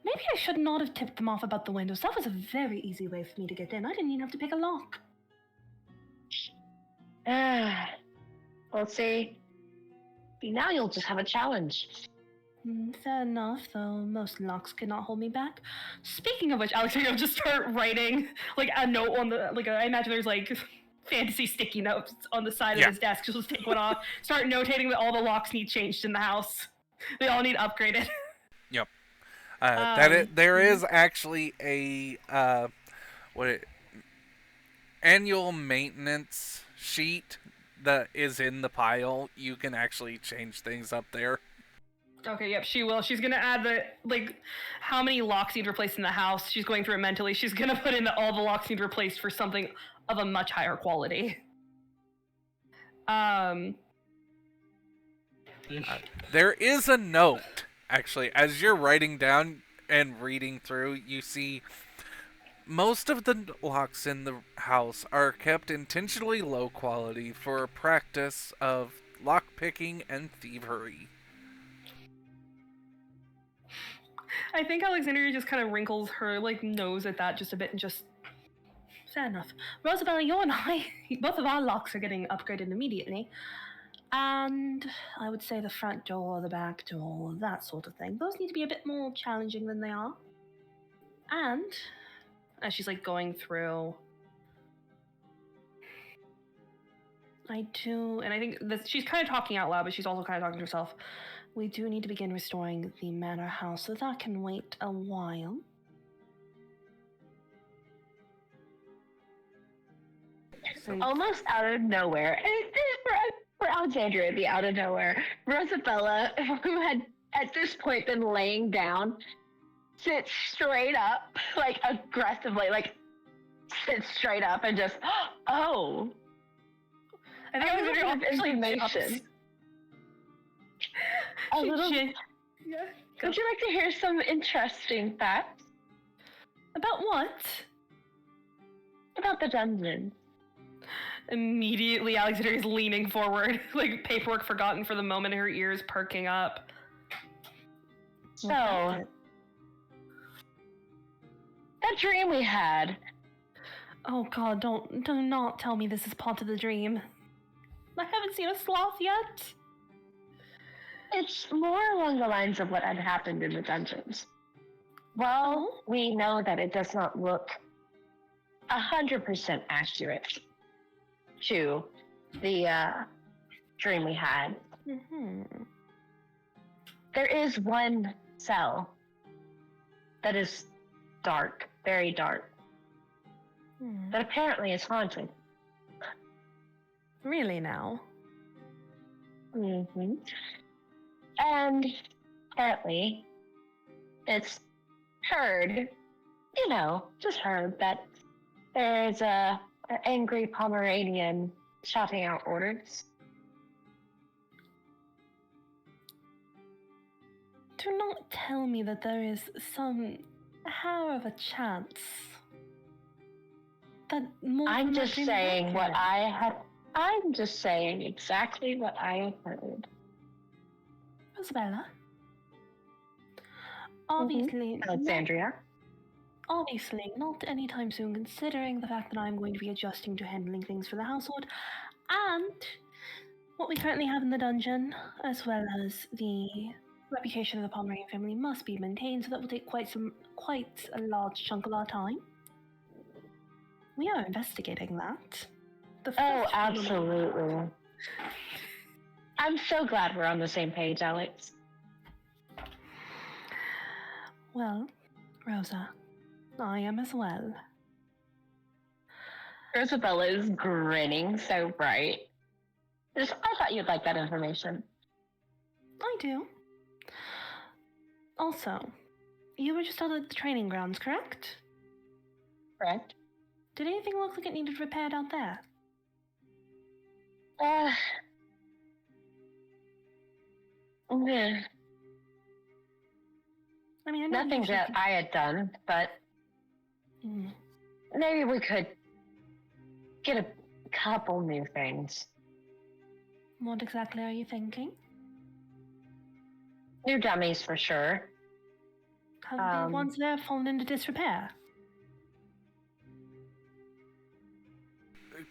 Maybe I should not have tipped them off about the windows. That was a very easy way for me to get in. I didn't even have to pick a lock. Well, see, now you'll just have a challenge. Fair enough, though most locks cannot hold me back. Speaking of which, Alexandria will just start writing like a note on the I imagine there's like fantasy sticky notes on the side of his desk. She'll just take one off, start notating that all the locks need changed in the house. They all need upgraded. Yep. There is actually a annual maintenance sheet that is in the pile. You can actually change things up there. Okay, yep, she will. She's gonna add how many locks need replaced in the house. She's going through it mentally. She's gonna put in all the locks need replaced for something of a much higher quality. There is a note, actually, as you're writing down and reading through, you see most of the locks in the house are kept intentionally low quality for practice of lockpicking and thievery. I think Alexandria just kind of wrinkles her nose at that just a bit and just fair enough. Rosabella, you and I, both of our locks are getting upgraded immediately. And I would say the front door, the back door, that sort of thing. Those need to be a bit more challenging than they are. And as she's going through, I do, and I think that she's kind of talking out loud, but she's also kind of talking to herself. We do need to begin restoring the manor house, so that can wait a while. Almost out of nowhere, for Alexandria to be out of nowhere, Rosabella, who had at this point been laying down, sits straight up, aggressively, sits straight up and just, oh. I think Alexandria actually information. A little. Yeah. Would you like to hear some interesting facts? About what? About the dungeon. Immediately, Alexandria is leaning forward, paperwork forgotten for the moment, her ears perking up. So, that dream we had. Oh God, do not tell me this is part of the dream. I haven't seen a sloth yet. It's more along the lines of what had happened in the dungeons. Well, we know that it does not look 100% accurate to the dream we had. Mm-hmm. There is one cell that is dark, very dark, that apparently is haunted. Really now? Mm-hmm. And apparently, it's heard, just heard that there's an angry Pomeranian shouting out orders. Do not tell me that there is some hair of a chance that more. I'm just saying what I have. I'm just saying exactly what I have heard. Rosabella, obviously, Alexandria. Obviously, not anytime soon, considering the fact that I'm going to be adjusting to handling things for the household, and what we currently have in the dungeon, as well as the reputation of the Pomeranian family must be maintained, so that will take quite a large chunk of our time. We are investigating that. Oh, absolutely. I'm so glad we're on the same page, Alex. Well, Rosa, I am as well. Rosabella is grinning so bright. I thought you'd like that information. I do. Also, you were just out at the training grounds, correct? Correct. Did anything look like it needed repaired out there? Yeah. I mean, nothing that I had done, but maybe we could get a couple new things. What exactly are you thinking? New dummies for sure. Have the ones there fallen into disrepair?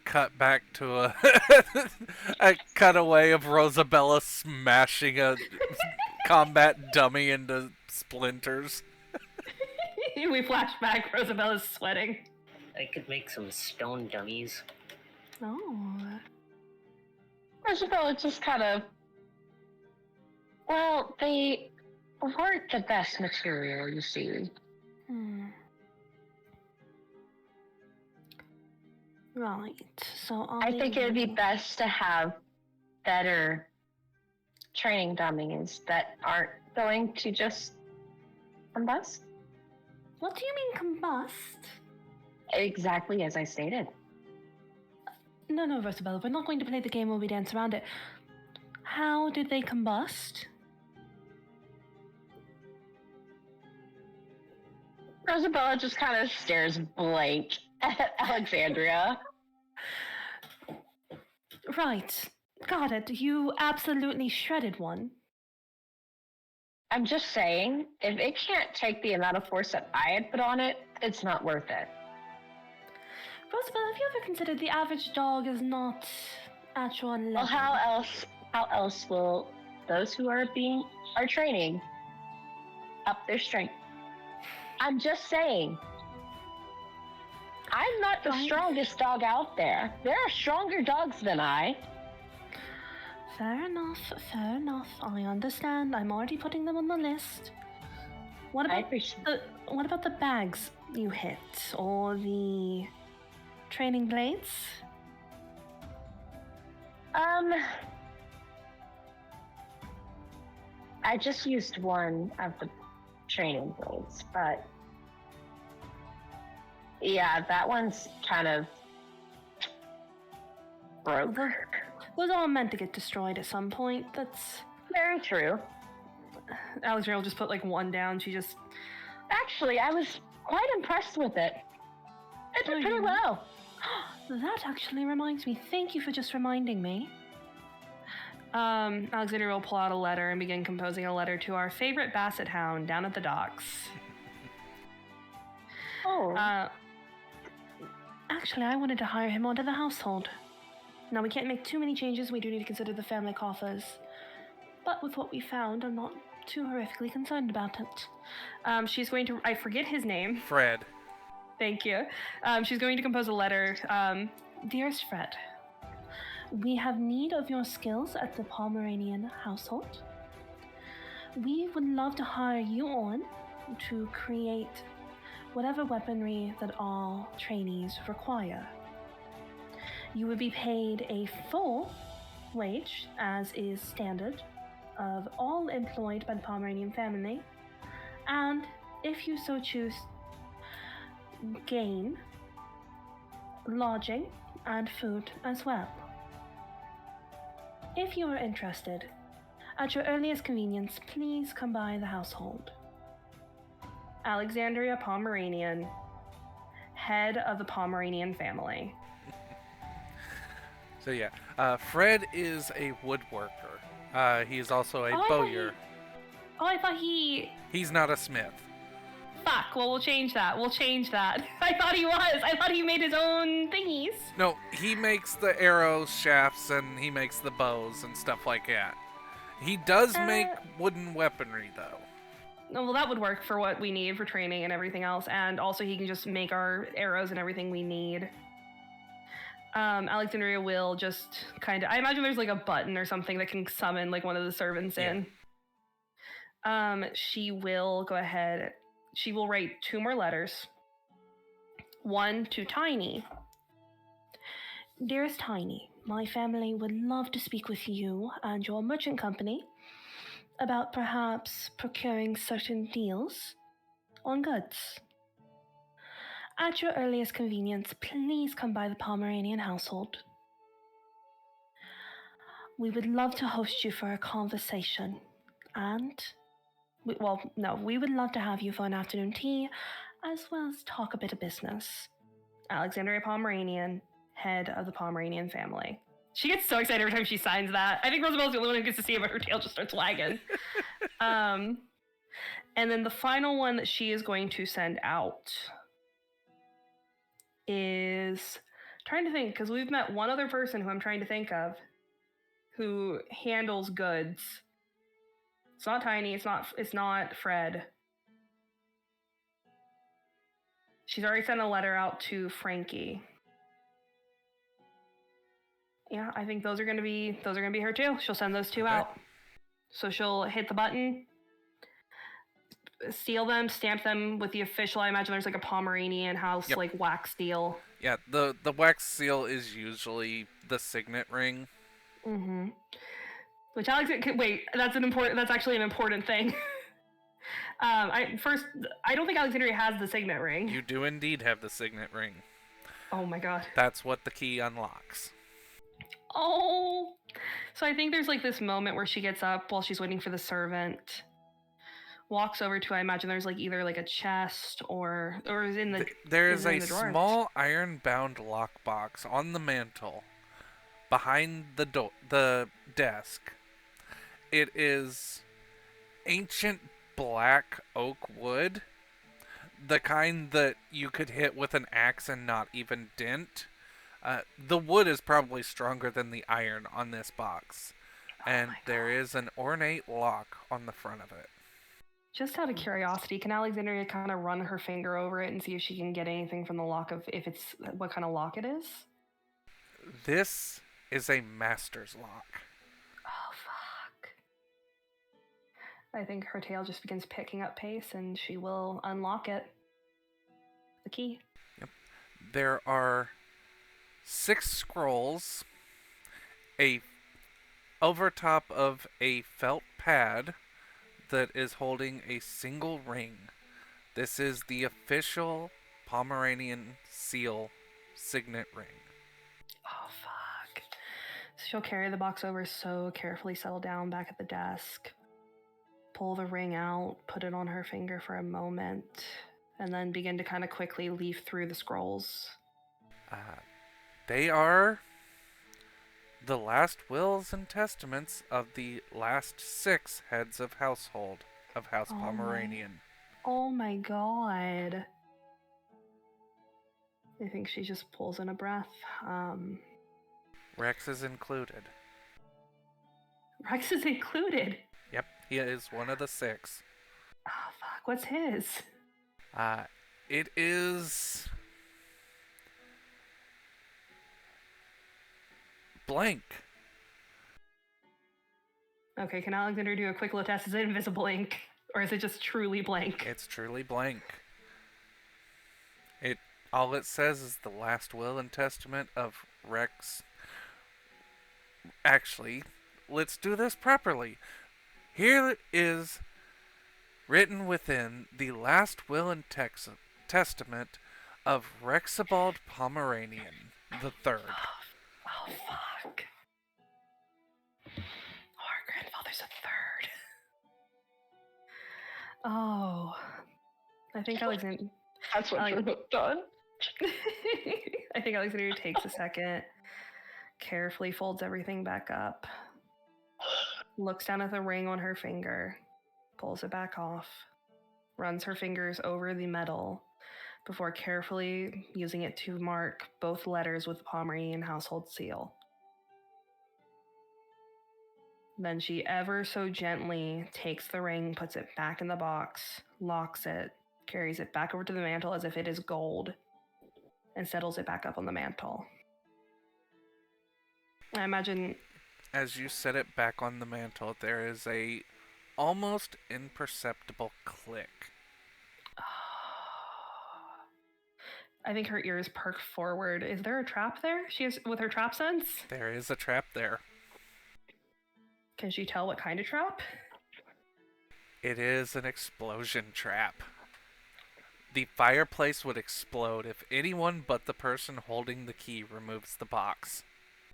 Cut back to a cutaway of Rosabella smashing a combat dummy into splinters. We flash back, Rosabella's sweating. I could make some stone dummies. Oh. Rosabella just kind of... Well, they weren't the best material, you see. Right, so I think it would be best to have better training dummies that aren't going to just combust. What do you mean combust? Exactly as I stated. No, Rosabella, we're not going to play the game where we dance around it. How did they combust? Rosabella just kind of stares blank at Alexandria. Right. Got it. You absolutely shredded one. I'm just saying, if it can't take the amount of force that I had put on it, it's not worth it. Rosabella, have you ever considered the average dog is not at your level? Well, how else will those who are training up their strength? I'm just saying. I'm not the strongest dog out there. There are stronger dogs than I. Fair enough. I understand. I'm already putting them on the list. What about the bags you hit? Or the training blades? I just used one of the training blades, but yeah, that one's kind of broke. Those all meant to get destroyed at some point. That's very true. Alexandria will just put like one down. She just... Actually, I was quite impressed with it. It did pretty well. That actually reminds me. Thank you for just reminding me. Alexandria will pull out a letter and begin composing a letter to our favorite basset hound down at the docks. Oh. Actually, I wanted to hire him onto the household. Now, we can't make too many changes. We do need to consider the family coffers. But with what we found, I'm not too horrifically concerned about it. She's going to... I forget his name. Fred. Thank you. She's going to compose a letter. Dearest Fred, we have need of your skills at the Pomeranian household. We would love to hire you on to create whatever weaponry that our trainees require. You would be paid a full wage, as is standard, of all employed by the Pomeranian family, and if you so choose, gain lodging and food as well. If you are interested, at your earliest convenience, please come by the household. Alexandria Pomeranian, head of the Pomeranian family. So yeah, Fred is a woodworker. He is also a bowyer. I thought he... He's not a smith. Fuck, well, we'll change that. I thought he was. I thought he made his own thingies. No, he makes the arrows, shafts, and he makes the bows and stuff like that. He does make wooden weaponry, though. No, well, that would work for what we need for training and everything else, and also he can just make our arrows and everything we need. Alexandria will just kind of... I imagine there's like a button or something that can summon like one of the servants in. She will go ahead... She will write 2 more letters. One to Tiny. Dearest Tiny, my family would love to speak with you and your merchant company about perhaps procuring certain deals on goods. At your earliest convenience, please come by the Pomeranian household. We would love to host you for a conversation, and... we would love to have you for an afternoon tea, as well as talk a bit of business. Alexandria Pomeranian, head of the Pomeranian family. She gets so excited every time she signs that. I think Roosevelt's the only one who gets to see it, but her tail just starts wagging. And then the final one that she is going to send out is... trying to think, because we've met one other person who I'm trying to think of who handles goods. It's not Tiny. It's not Fred. She's already sent a letter out to Frankie. Yeah, I think those are gonna be her too. She'll send those 2 out. So she'll hit the button, seal them, stamp them with the official. I imagine there's like a Pomeranian house like wax seal. Yeah, the wax seal is usually the signet ring. Mm-hmm. Which wait, that's actually an important thing. I don't think Alexandria has the signet ring. You do indeed have the signet ring. Oh my god. That's what the key unlocks. Oh. So I think there's like this moment where she gets up while she's waiting for the servant, walks over to, I imagine there's like either like a chest or is in the There is is it in a the drawer? small iron-bound lockbox on the mantle behind the desk. It is ancient black oak wood, the kind that you could hit with an axe and not even dent. The wood is probably stronger than the iron on this box, and there is an ornate lock on the front of it. Just out of curiosity, can Alexandria kind of run her finger over it and see if she can get anything from the lock of what kind of lock it is? This is a master's lock. Oh fuck. I think her tail just begins picking up pace and she will unlock it. The key. Yep. There are 6 scrolls, over top of a felt pad that is holding a single ring. This is the official Pomeranian seal signet ring. Oh fuck. So she'll carry the box over so carefully, settle down back at the desk, pull the ring out, put it on her finger for a moment, and then begin to kind of quickly leaf through the scrolls. They are the last wills and testaments of the last 6 heads of household of House Pomeranian. Oh my god. I think she just pulls in a breath. Rex is included. Rex is included? Yep, he is one of the 6. Oh fuck, what's his? It is blank. Okay, can Alexander do a quick little test? Is it invisible ink? Or is it just truly blank? It's truly blank. All it says is the last will and testament of Rex. Actually, let's do this properly. Here is written within the last will and testament of Rexibald Pomeranian the Third. Oh fuck. Our grandfather's a third. Oh. I think Alexander... That's what you're hooked on. I think Alexander takes a second, carefully folds everything back up, looks down at the ring on her finger, pulls it back off, runs her fingers over the metal before carefully using it to mark both letters with the Pomeranian household seal. Then she ever so gently takes the ring, puts it back in the box, locks it, carries it back over to the mantle as if it is gold, and settles it back up on the mantle. I imagine... As you set it back on the mantle, there is a almost imperceptible click. I think her ears perk forward. Is there a trap there? She has with her trap sense? There is a trap there. Can she tell what kind of trap? It is an explosion trap. The fireplace would explode if anyone but the person holding the key removes the box.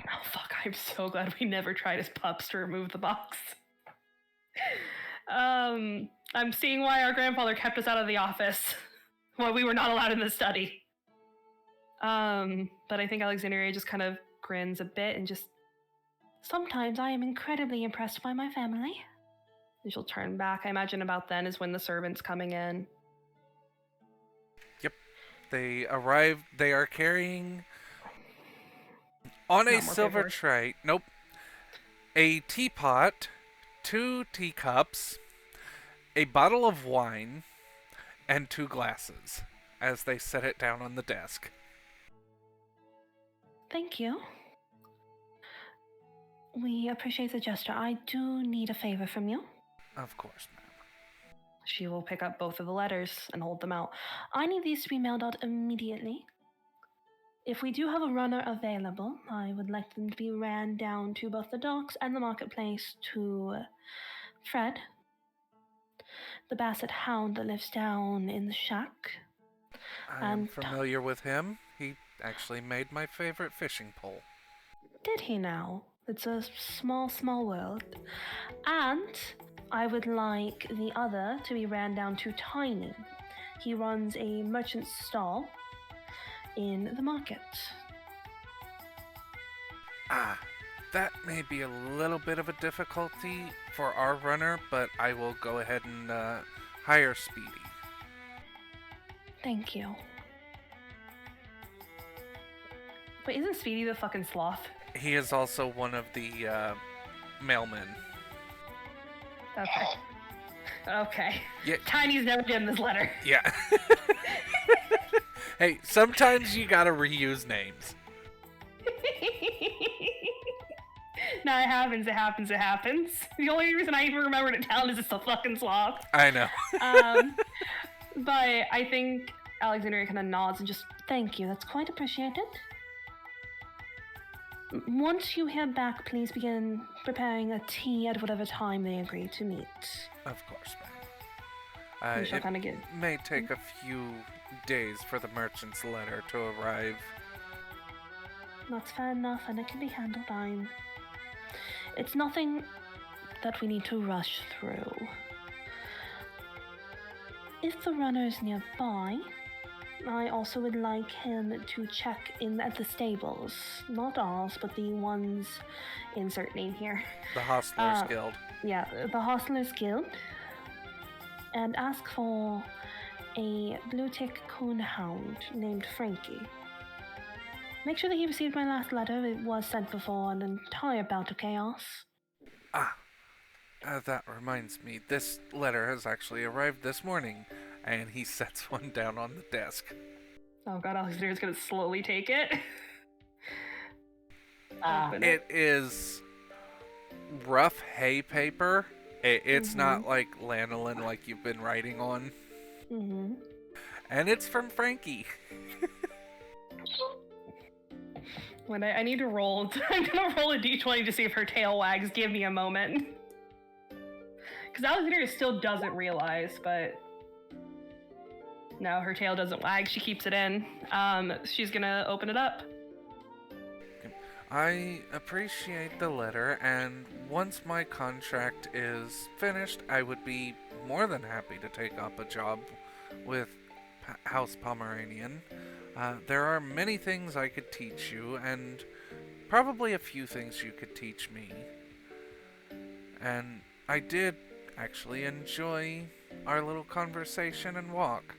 Oh fuck, I'm so glad we never tried as pups to remove the box. I'm seeing why our grandfather kept us out of the office while we were not allowed in the study. But I think Alexandria just kind of grins a bit and just... Sometimes I am incredibly impressed by my family. And she'll turn back. I imagine about then is when the servant's coming in. Yep. They arrive. They are carrying on a silver tray. Nope. A teapot, 2 teacups, a bottle of wine, and 2 glasses as they set it down on the desk. Thank you. We appreciate the gesture. I do need a favor from you. Of course, ma'am. She will pick up both of the letters and hold them out. I need these to be mailed out immediately. if we do have a runner available, I would like them to be ran down to both the docks and the marketplace to Fred, the basset hound that lives down in the shack. I am And familiar with him. He actually made my favorite fishing pole. did he now? It's a small, small world. And I would like the other to be ran down to Tiny. He runs a merchant's stall in the market. Ah, that may be a little bit of a difficulty for our runner, but I will go ahead and hire Speedy. Thank you. Wait, isn't Speedy the fucking sloth? He is also one of the mailmen. Okay. Okay. Yeah. Tiny's never getting this letter. Yeah. Hey, sometimes you gotta reuse names. No, it happens, it happens, it happens. The only reason I even remember to tell is it's the fucking sloth. I know. But I think Alexandria kind of nods and just, thank you, that's quite appreciated. Once you head back, please begin preparing a tea at whatever time they agree to meet. Of course, ma'am. We shall It kind of get... may take a few days for the merchant's letter to arrive. That's fair enough, and it can be handled fine. It's nothing that we need to rush through. If the runner's nearby, I also would like him to check in at the stables. Not ours, but the ones... Insert name here. The Hostlers Guild. Yeah, the Hostlers Guild. And ask for a blue-tick coonhound named Frankie. Make sure that he received my last letter. It was sent before an entire bout of chaos. That reminds me. This letter has actually arrived this morning, and he sets one down on the desk. Oh god, Alexander's gonna slowly take it. Open It is rough hay paper. It's not like lanolin like you've been writing on. Mm-hmm. And it's from Frankie. When I need to roll, I'm gonna roll a d20 to see if her tail wags. Give me a moment. Because Alexandria still doesn't realize, but... No, her tail doesn't wag. She keeps it in. She's gonna open it up. I appreciate the letter, and once my contract is finished, I would be more than happy to take up a job with House Pomeranian. There are many things I could teach you, and probably a few things you could teach me. And I did actually enjoy our little conversation and walk.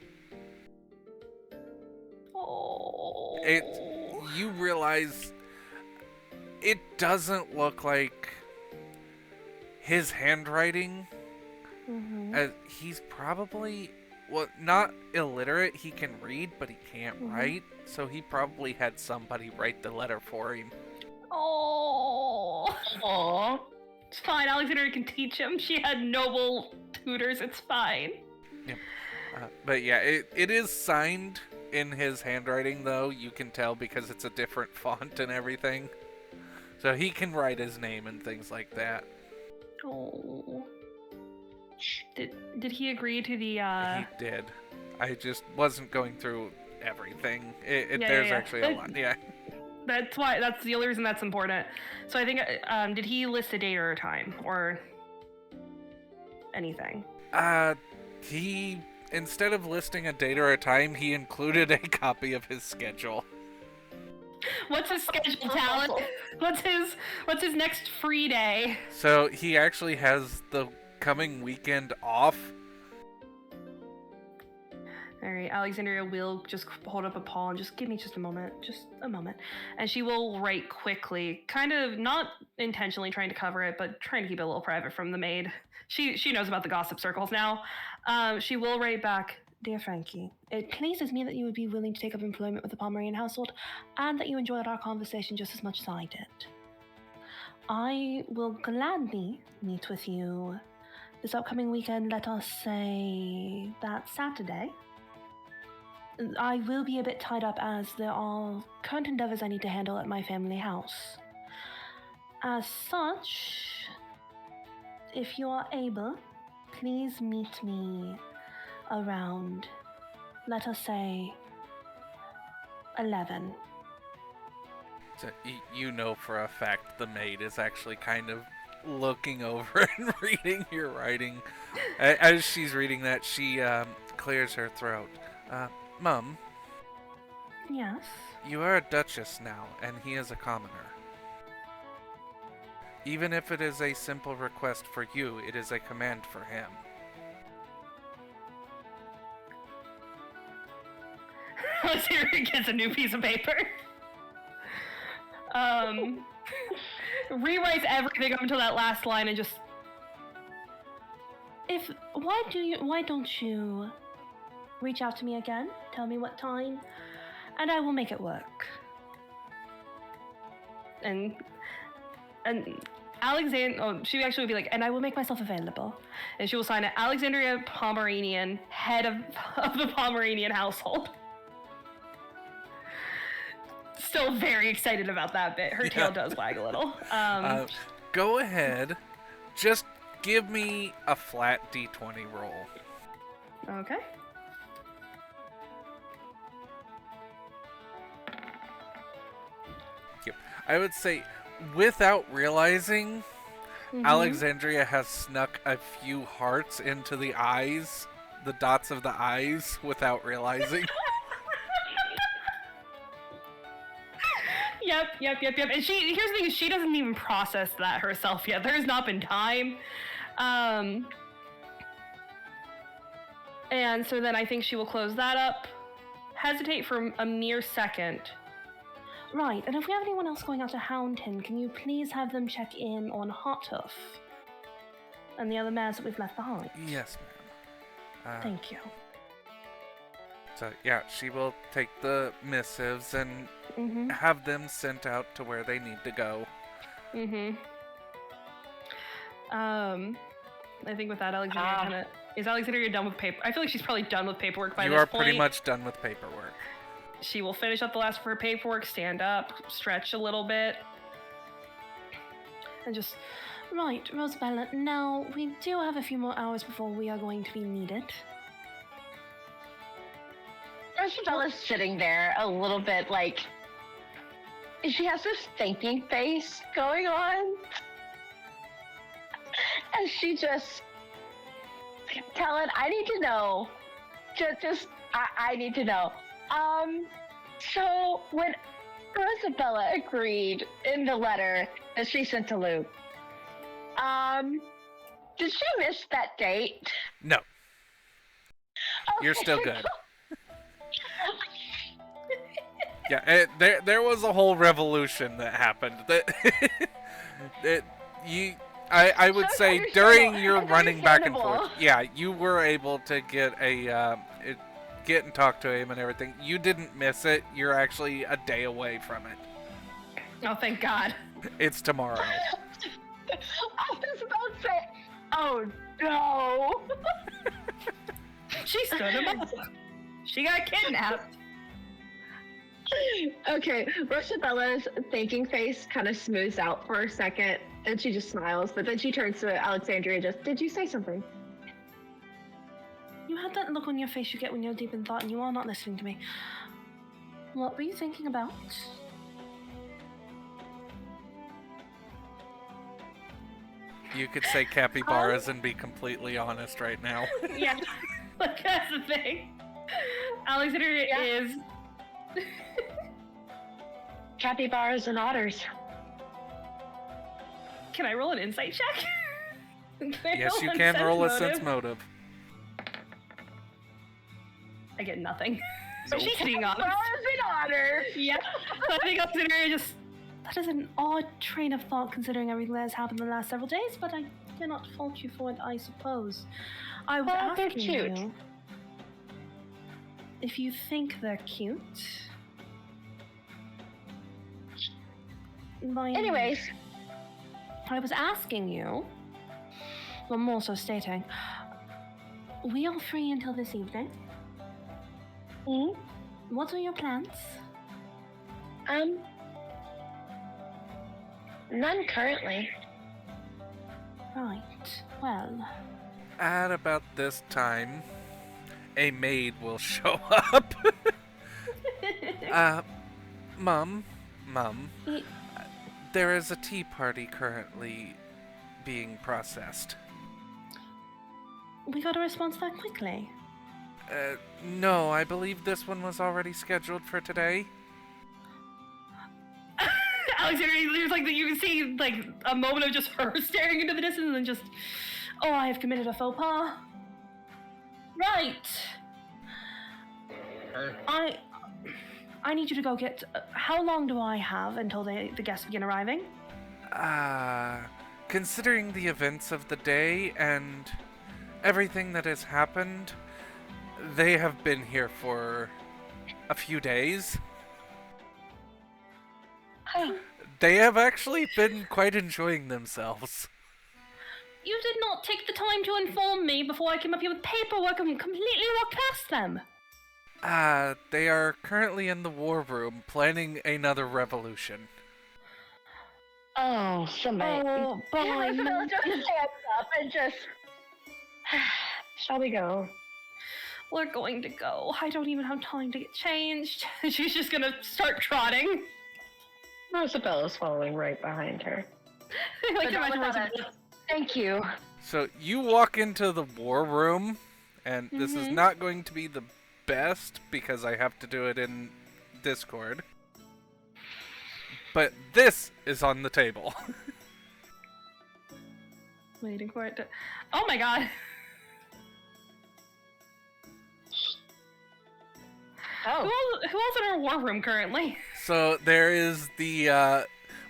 Oh. You realize it doesn't look like his handwriting. Mm-hmm. He's probably, well, not illiterate. He can read, but he can't write. So he probably had somebody write the letter for him. Oh. Aww. It's fine. Alexandria can teach him. She had noble tutors. It's fine. Yep. But yeah, it is signed in his handwriting, though. You can tell because it's a different font and everything. So he can write his name and things like that. Oh. Did he agree to the He did. I just wasn't going through everything. Yeah, there's yeah. actually a lot. Yeah. That's the only reason that's important. So I think did he list a date or a time or anything? He, instead of listing a date or a time, he included a copy of his schedule. What's his schedule, Talon? What's his next free day? So he actually has the coming weekend off. Alright, Alexandria will just hold up a paw and just give me just a moment. Just a moment. And she will write quickly, kind of not intentionally trying to cover it, but trying to keep it a little private from the maid. She knows about the gossip circles now. She will write back, Dear Frankie, it pleases me that you would be willing to take up employment with the Pomeranian household, and that you enjoyed our conversation just as much as I did. I will gladly meet with you this upcoming weekend, let us say that Saturday, I will be a bit tied up as there are current endeavors I need to handle at my family house. As such, if you are able, please meet me around, let us say, 11. So you know for a fact the maid is actually kind of looking over and reading your writing. As she's reading that, she clears her throat. Mum, Yes? you are a duchess now, and he is a commoner. Even if it is a simple request for you, it is a command for him. Siri gets a new piece of paper. Rewrites everything up until that last line and just... Why don't you reach out to me again? Tell me what time, and I will make it work. And she actually would be like, and I will make myself available. And she will sign it, Alexandria Pomeranian, head of the Pomeranian household. Still very excited about that bit. Her tail does wag a little. Go ahead. Just give me a flat d20 roll. Okay. Yep. I would say, without realizing, Alexandria has snuck a few hearts into the eyes, the dots of the eyes, without realizing. Yep. And here's the thing, she doesn't even process that herself yet. There's not been time. And so then I think she will close that up, hesitate for a mere second. Right, and if we have anyone else going out to hound him, can you please have them check in on Hothoof and the other mares that we've left behind? Yes, ma'am. Thank you. So, yeah, she will take the missives and have them sent out to where they need to go. I think with that, Alexandria is Alexandria done with paper? I feel like she's probably done with paperwork by this point. You are pretty much done with paperwork. She will finish up the last of her paperwork, stand up, stretch a little bit, and just... Right, Rosabella, now we do have a few more hours before we are going to be needed. Rosabella's sitting there a little bit like... She has this thinking face going on. And she just... Talon, I need to know. I need to know. So when Rosabella agreed in the letter that she sent to Luke, did she miss that date? No. Okay. You're still good. Yeah, there was a whole revolution that happened. I would say during your running back and forth, yeah, you were able to get get and talk to him and everything. You didn't miss it. You're actually a day away from it. Oh, thank God. It's tomorrow. I was about to say, oh no. She stood him up. She got kidnapped. Okay, Rosabella's thinking face kind of smooths out for a second, and she just smiles, but then she turns to Alexandria and did you say something? You had that look on your face you get when you're deep in thought and you are not listening to me. What were you thinking about? You could say capybaras and be completely honest right now. Yeah, but that's the thing. Alexandria is... Capybaras and otters. Can I roll an insight check? Yes, you can roll a sense motive. I get nothing. So she's being honest. An otter. Yeah. So I think Alexandria just... That is an odd train of thought considering everything that has happened in the last several days, but I cannot fault you for it, I suppose. I was asking you if you think they're cute. Anyways, I was asking you, well, more so stating, we are free until this evening. Mm-hmm. What are your plans? None currently. Right. Well, At about this time, a maid will show up. Mum, y- there is a tea party currently being processed. we got a response that quickly. No, I believe this one was already scheduled for today. Alexander, there's like you can see like a moment of just her staring into the distance, and then just, oh, I have committed a faux pas. Right. I need you to go get. How long do I have until the guests begin arriving? Considering the events of the day and everything that has happened, they have been here for a few days. They have actually been quite enjoying themselves. You did not take the time to inform me before I came up here with paperwork and completely walked past them. They are currently in the war room planning another revolution. Oh, somebody. Oh, boy. Isabella just stands up and just. Shall we go? We're going to go. I don't even have time to get changed. She's just gonna start trotting. Isabella's following right behind her. Like, But not imagine without Rosa- Thank you. So you walk into the war room, and this is not going to be the best because I have to do it in Discord. But this is on the table. Waiting for it to. Oh my god. Oh. Who else in our war room currently? So there is the,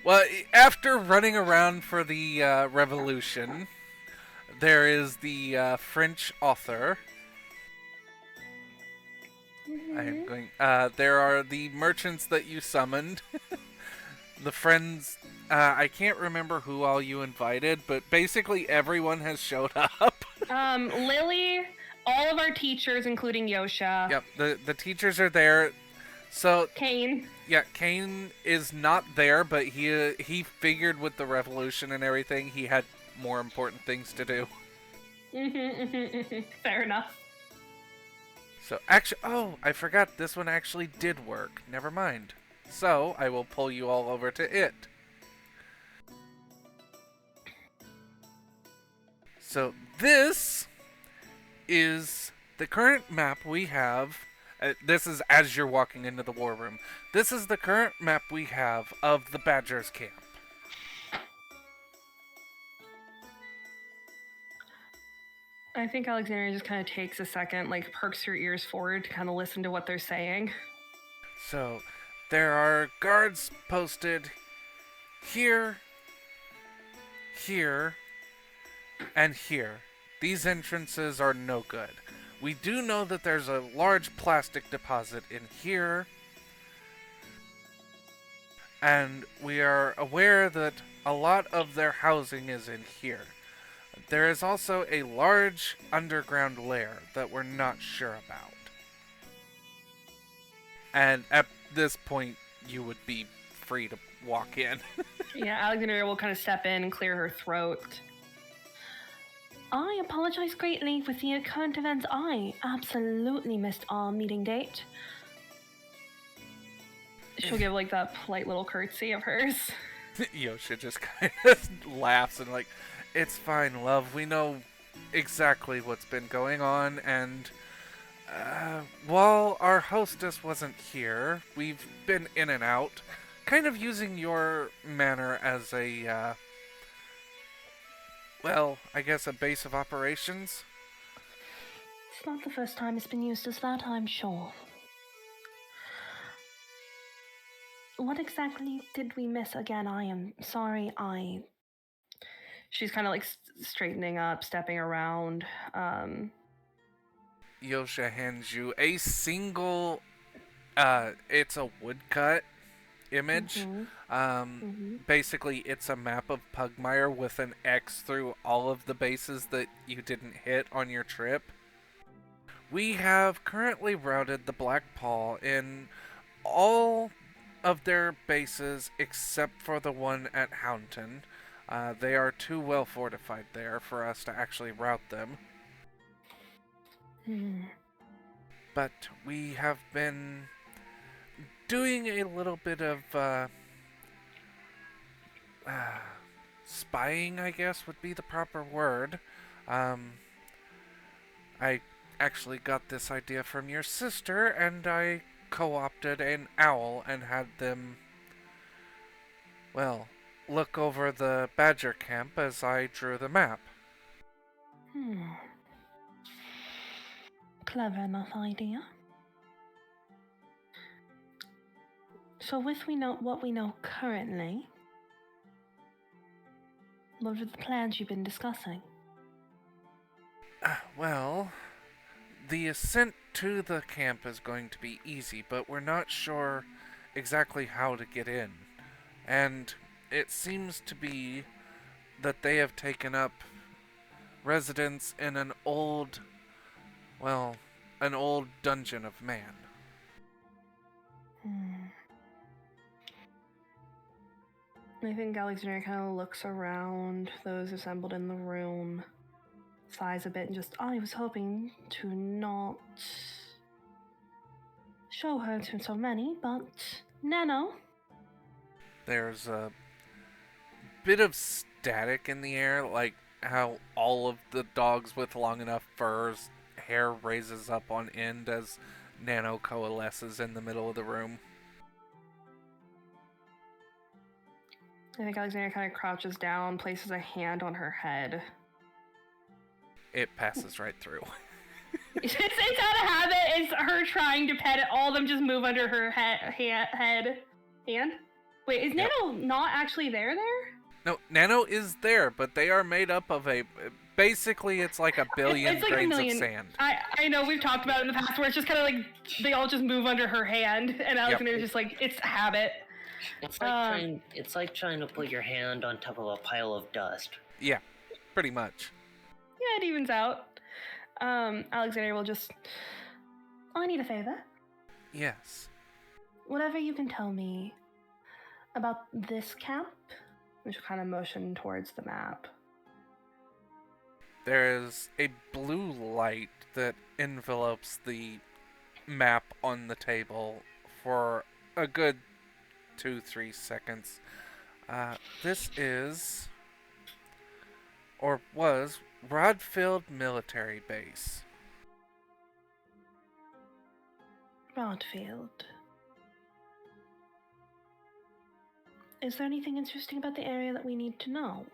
well, after running around for the revolution, there is the French author. I am going, there are the merchants that you summoned. The friends, I can't remember who all you invited, but basically everyone has showed up. Lily, all of our teachers, including Yosha. Yep, the teachers are there. So Kane. yeah, Kane is not there, but he figured with the revolution and everything, he had more important things to do. Fair enough. So actually, oh, I forgot this one actually did work. Never mind. So I will pull you all over to it. So this is the current map we have. This is as you're walking into the war room. This is the current map we have of the Badgers camp. I think Alexandria just kind of takes a second, like perks her ears forward to kind of listen to what they're saying. So there are guards posted here, here, and here. These entrances are no good. We do know that there's a large plastic deposit in here, and we are aware that a lot of their housing is in here. There is also a large underground lair that we're not sure about. And at this point, you would be free to walk in. Yeah, Alexandria will kind of step in and clear her throat. I apologize greatly with the current events. I absolutely missed our meeting date. She'll give like that polite little curtsy of hers. Yosha just kind of laughs and like, it's fine, love. We know exactly what's been going on, and while our hostess wasn't here, we've been in and out, kind of using your manor as a, well, I guess a base of operations. It's not the first time it's been used as that, I'm sure. What exactly did we miss again? I am sorry, She's kind of like straightening up, stepping around. Yosha hands you a single, it's a woodcut image. Basically, it's a map of Pugmire with an X through all of the bases that you didn't hit on your trip. We have currently routed the Black Paw in all of their bases except for the one at Houndton. They are too well fortified there for us to actually rout them. Hmm. But we have been doing a little bit of spying, I guess would be the proper word. I actually got this idea from your sister, and I co-opted an owl and had them, well, look over the badger camp as I drew the map. Hmm. Clever enough idea. So with what we know currently, what are the plans you've been discussing? Well, the ascent to the camp is going to be easy, but we're not sure exactly how to get in. And it seems to be that they have taken up residence in an old dungeon of man. I think Alexander kind of looks around those assembled in the room, sighs a bit, and just, I was hoping to not show her to so many, but Nano. There's a bit of static in the air, like how all of the dogs with long enough furs hair raises up on end as Nano coalesces in the middle of the room. I think Alexander kind of crouches down, places a hand on her head. It passes right through. It's out of habit. It's her trying to pet it. All of them just move under her head. Hand? Wait, is Yep. Nano not actually there? No, Nano is there, but they are made up of basically it's like a billion It's like grains a million. of sand. I know we've talked about it in the past where it's just kind of like they all just move under her hand, and Alexander's just like, it's habit. It's like trying to put your hand on top of a pile of dust. Yeah, pretty much. Yeah, it evens out. Alexander will just, I need a favor. Yes. Whatever you can tell me about this camp, we should kind of motion towards the map. There's a blue light that envelopes the map on the table for a good 2-3 seconds. This is, or was, Rodfield Military Base. Rodfield. Is there anything interesting about the area that we need to know?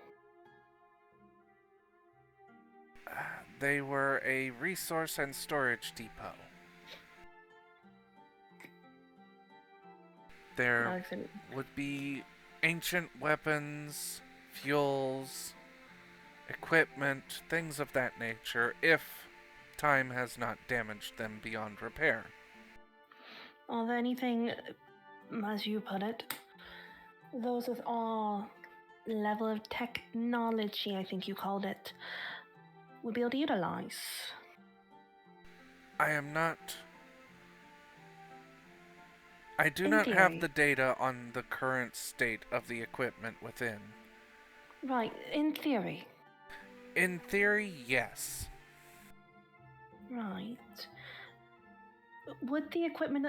They were a resource and storage depot. There would be ancient weapons, fuels, equipment, things of that nature, if time has not damaged them beyond repair. Are there anything, as you put it, those with our level of technology, I think you called it, would be able to utilize? I do not have the data on the current state of the equipment within. Right, in theory. In theory, yes. Right. Would the equipment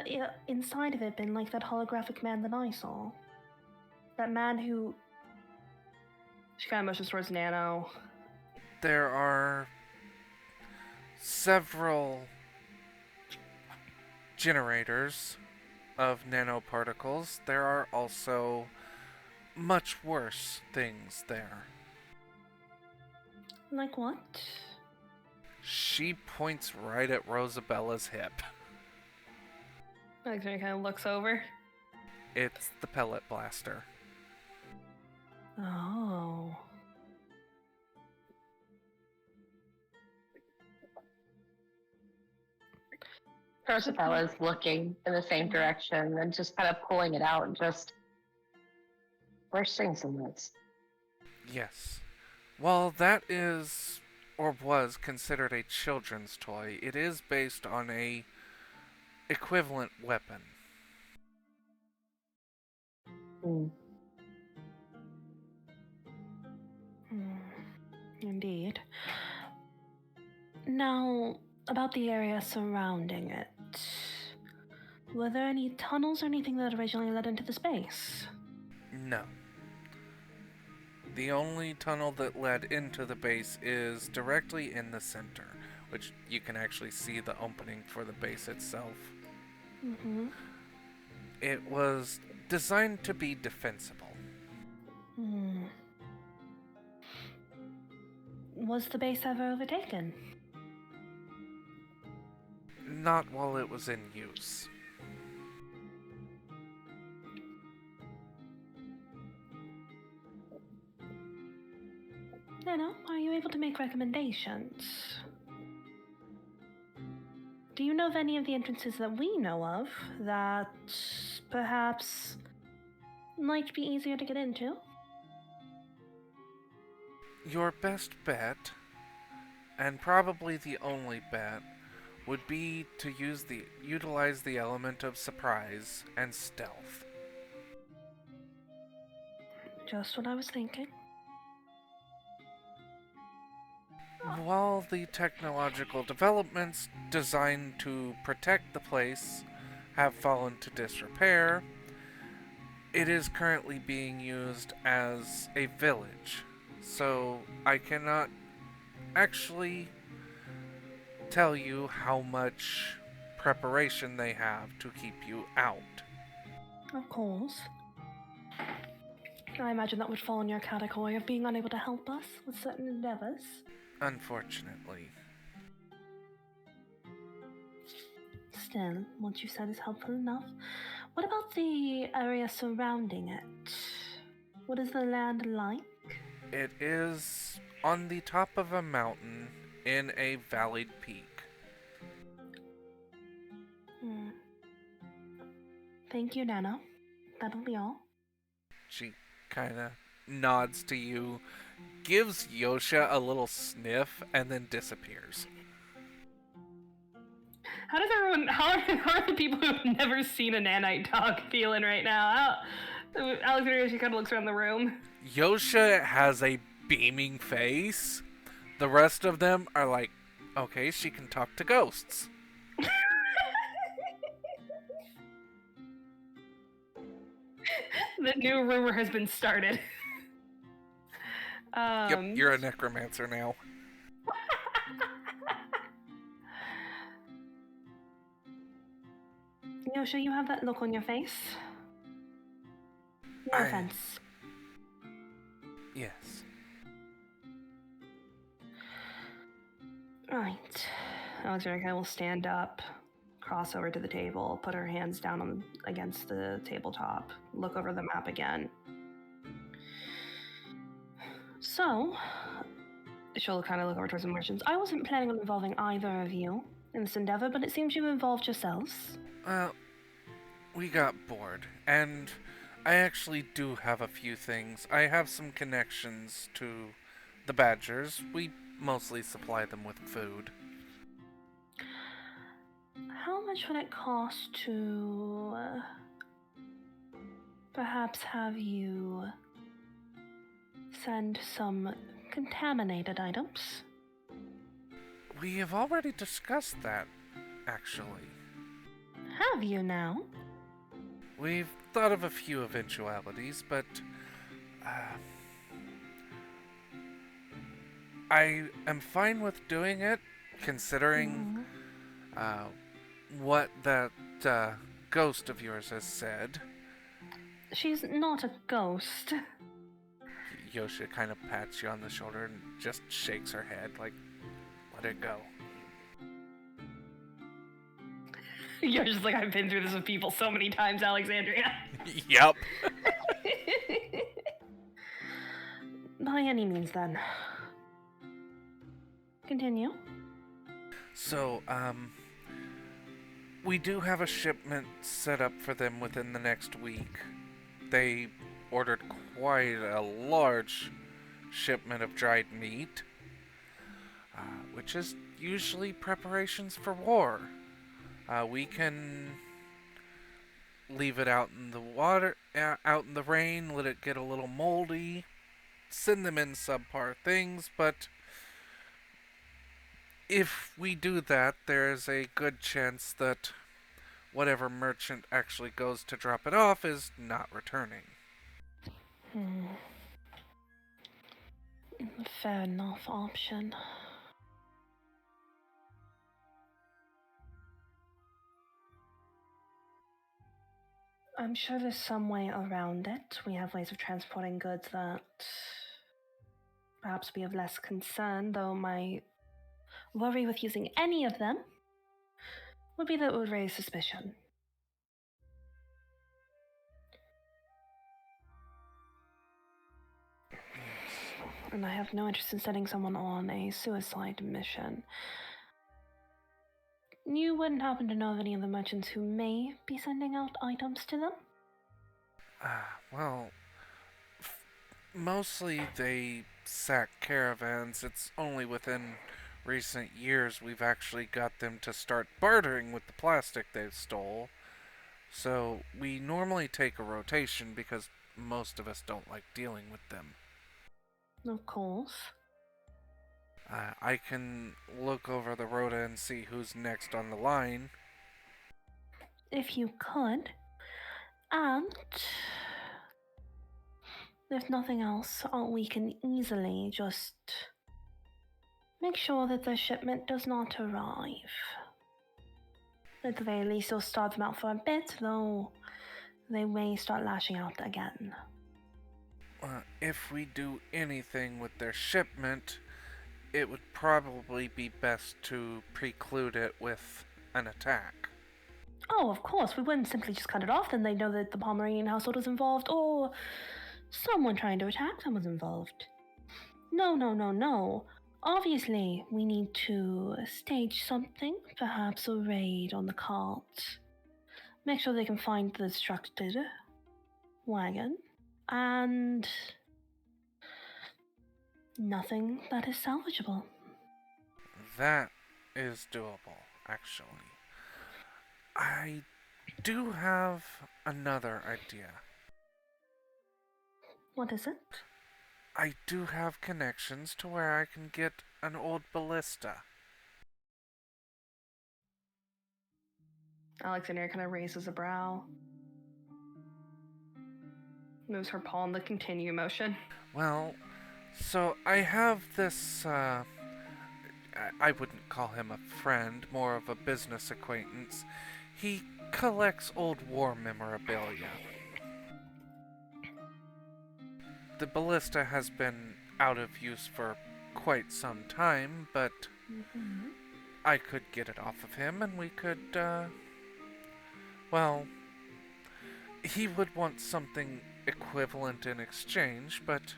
inside of it been like that holographic man that I saw? That man who... She kind of motions towards Nano. There are several generators of nanoparticles. There are also much worse things there. Like what? She points right at Rosabella's hip. Alexander kind of looks over. It's the pellet blaster. Oh. Rosabella's looking in the same direction and just kind of pulling it out and just bursting some lights. Yes. Well, that is or was considered a children's toy. It is based on a equivalent weapon. Hmm. Hmm, indeed. Now, about the area surrounding it. Were there any tunnels or anything that originally led into the space? No. The only tunnel that led into the base is directly in the center, which you can actually see the opening for the base itself. Mm-hmm. It was designed to be defensible. Hmm. Was the base ever overtaken? Not while it was in use. Nana, are you able to make recommendations? Do you know of any of the entrances that we know of that perhaps might be easier to get into? Your best bet, and probably the only bet, would be to utilize the element of surprise and stealth. Just what I was thinking. While the technological developments designed to protect the place have fallen to disrepair, it is currently being used as a village, so I cannot actually tell you how much preparation they have to keep you out. Of course. I imagine that would fall in your category of being unable to help us with certain endeavors. Unfortunately. Still, what you said is helpful enough. What about the area surrounding it? What is the land like? It is on the top of a mountain in a valleyed peak. Hmm. Thank you, Nana. That'll be all. She kinda nods to you, gives Yosha a little sniff, and then disappears. How does everyone? How are the people who've never seen a nanite dog feeling right now? Alexandria, she kind of looks around the room. Yosha has a beaming face. The rest of them are like, okay, she can talk to ghosts. The new rumor has been started. Yep, you're a necromancer now. Yosha, you have that look on your face. No offense. Yes. Right. Alexandria will stand up, cross over to the table, put her hands down against the tabletop, look over the map again. So, she'll kind of look over towards the merchants. I wasn't planning on involving either of you in this endeavor, but it seems you involved yourselves. We got bored, and I actually do have a few things. I have some connections to the Badgers. We mostly supply them with food. How much would it cost to perhaps have you send some contaminated items? We have already discussed that, actually. Have you now? We've thought of a few eventualities, but I am fine with doing it, considering what that ghost of yours has said. She's not a ghost. Yosha kind of pats you on the shoulder and just shakes her head, like, let it go. You're just like, I've been through this with people so many times, Alexandria. Yep. By any means, then. Continue. So, we do have a shipment set up for them within the next week. They ordered quite a large shipment of dried meat. which is usually preparations for war. We can leave it out in the water, out in the rain, let it get a little moldy, send them in subpar things, but if we do that, there's a good chance that whatever merchant actually goes to drop it off is not returning. Fair enough option. I'm sure there's some way around it. We have ways of transporting goods that perhaps be of less concern, though my worry with using any of them would be that it would raise suspicion. And I have no interest in setting someone on a suicide mission. You wouldn't happen to know of any of the merchants who may be sending out items to them? Well, mostly they sack caravans. It's only within recent years we've actually got them to start bartering with the plastic they stole. So we normally take a rotation because most of us don't like dealing with them. Of course. I can look over the rota and see who's next on the line. If you could. And if nothing else, we can easily just make sure that the shipment does not arrive. At the very least, it'll start them out for a bit, though they may start lashing out again. If we do anything with their shipment, it would probably be best to preclude it with an attack. Oh, of course, we wouldn't simply just cut it off, then they'd know that the Pomeranian household was involved, or someone trying to attack them was involved. No. Obviously, we need to stage something, perhaps a raid on the cart. Make sure they can find the distracted wagon, and nothing that is salvageable. That is doable, actually. I do have another idea. What is it? I do have connections to where I can get an old ballista. Alexandria kind of raises a brow, moves her paw in the continue motion. Well, so I have this, I wouldn't call him a friend, more of a business acquaintance. He collects old war memorabilia. The ballista has been out of use for quite some time, but I could get it off of him and we could, well, he would want something equivalent in exchange, but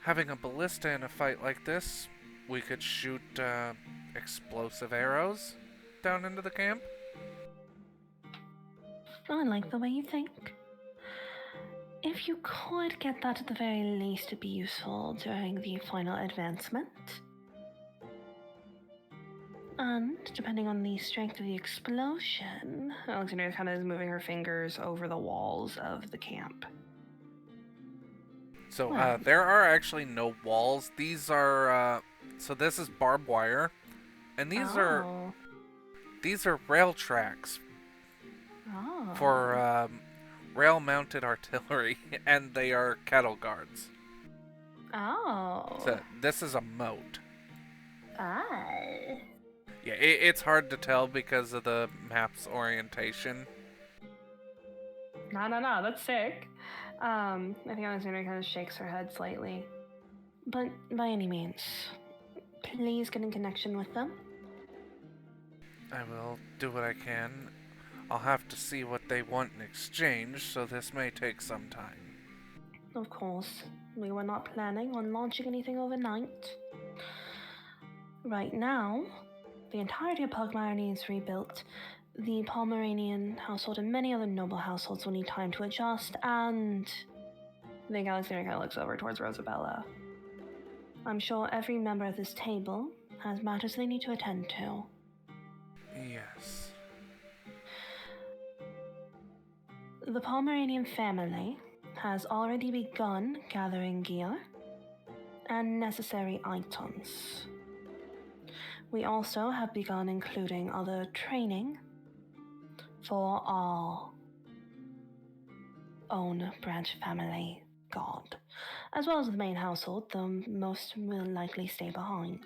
having a ballista in a fight like this, we could shoot explosive arrows down into the camp. I like the way you think. If you could get that at the very least, it'd be useful during the final advancement. And depending on the strength of the explosion, Alexandria kind of is moving her fingers over the walls of the camp. So there are actually no walls. These are so this is barbed wire, and these are rail tracks for rail-mounted artillery, and they are cattle guards. Oh. So this is a moat. Ah. Yeah, it's hard to tell because of the map's orientation. No, that's sick. I think Alexandria kind of shakes her head slightly. But by any means, please get in connection with them. I will do what I can. I'll have to see what they want in exchange, so this may take some time. Of course, we were not planning on launching anything overnight. Right now, the entirety of Pugmire needs rebuilt. The Pomeranian household and many other noble households will need time to adjust, and I think Alexandria kind of looks over towards Rosabella. I'm sure every member of this table has matters they need to attend to. Yes. The Pomeranian family has already begun gathering gear and necessary items. We also have begun including other training for our own branch family god, as well as the main household, though most will likely stay behind.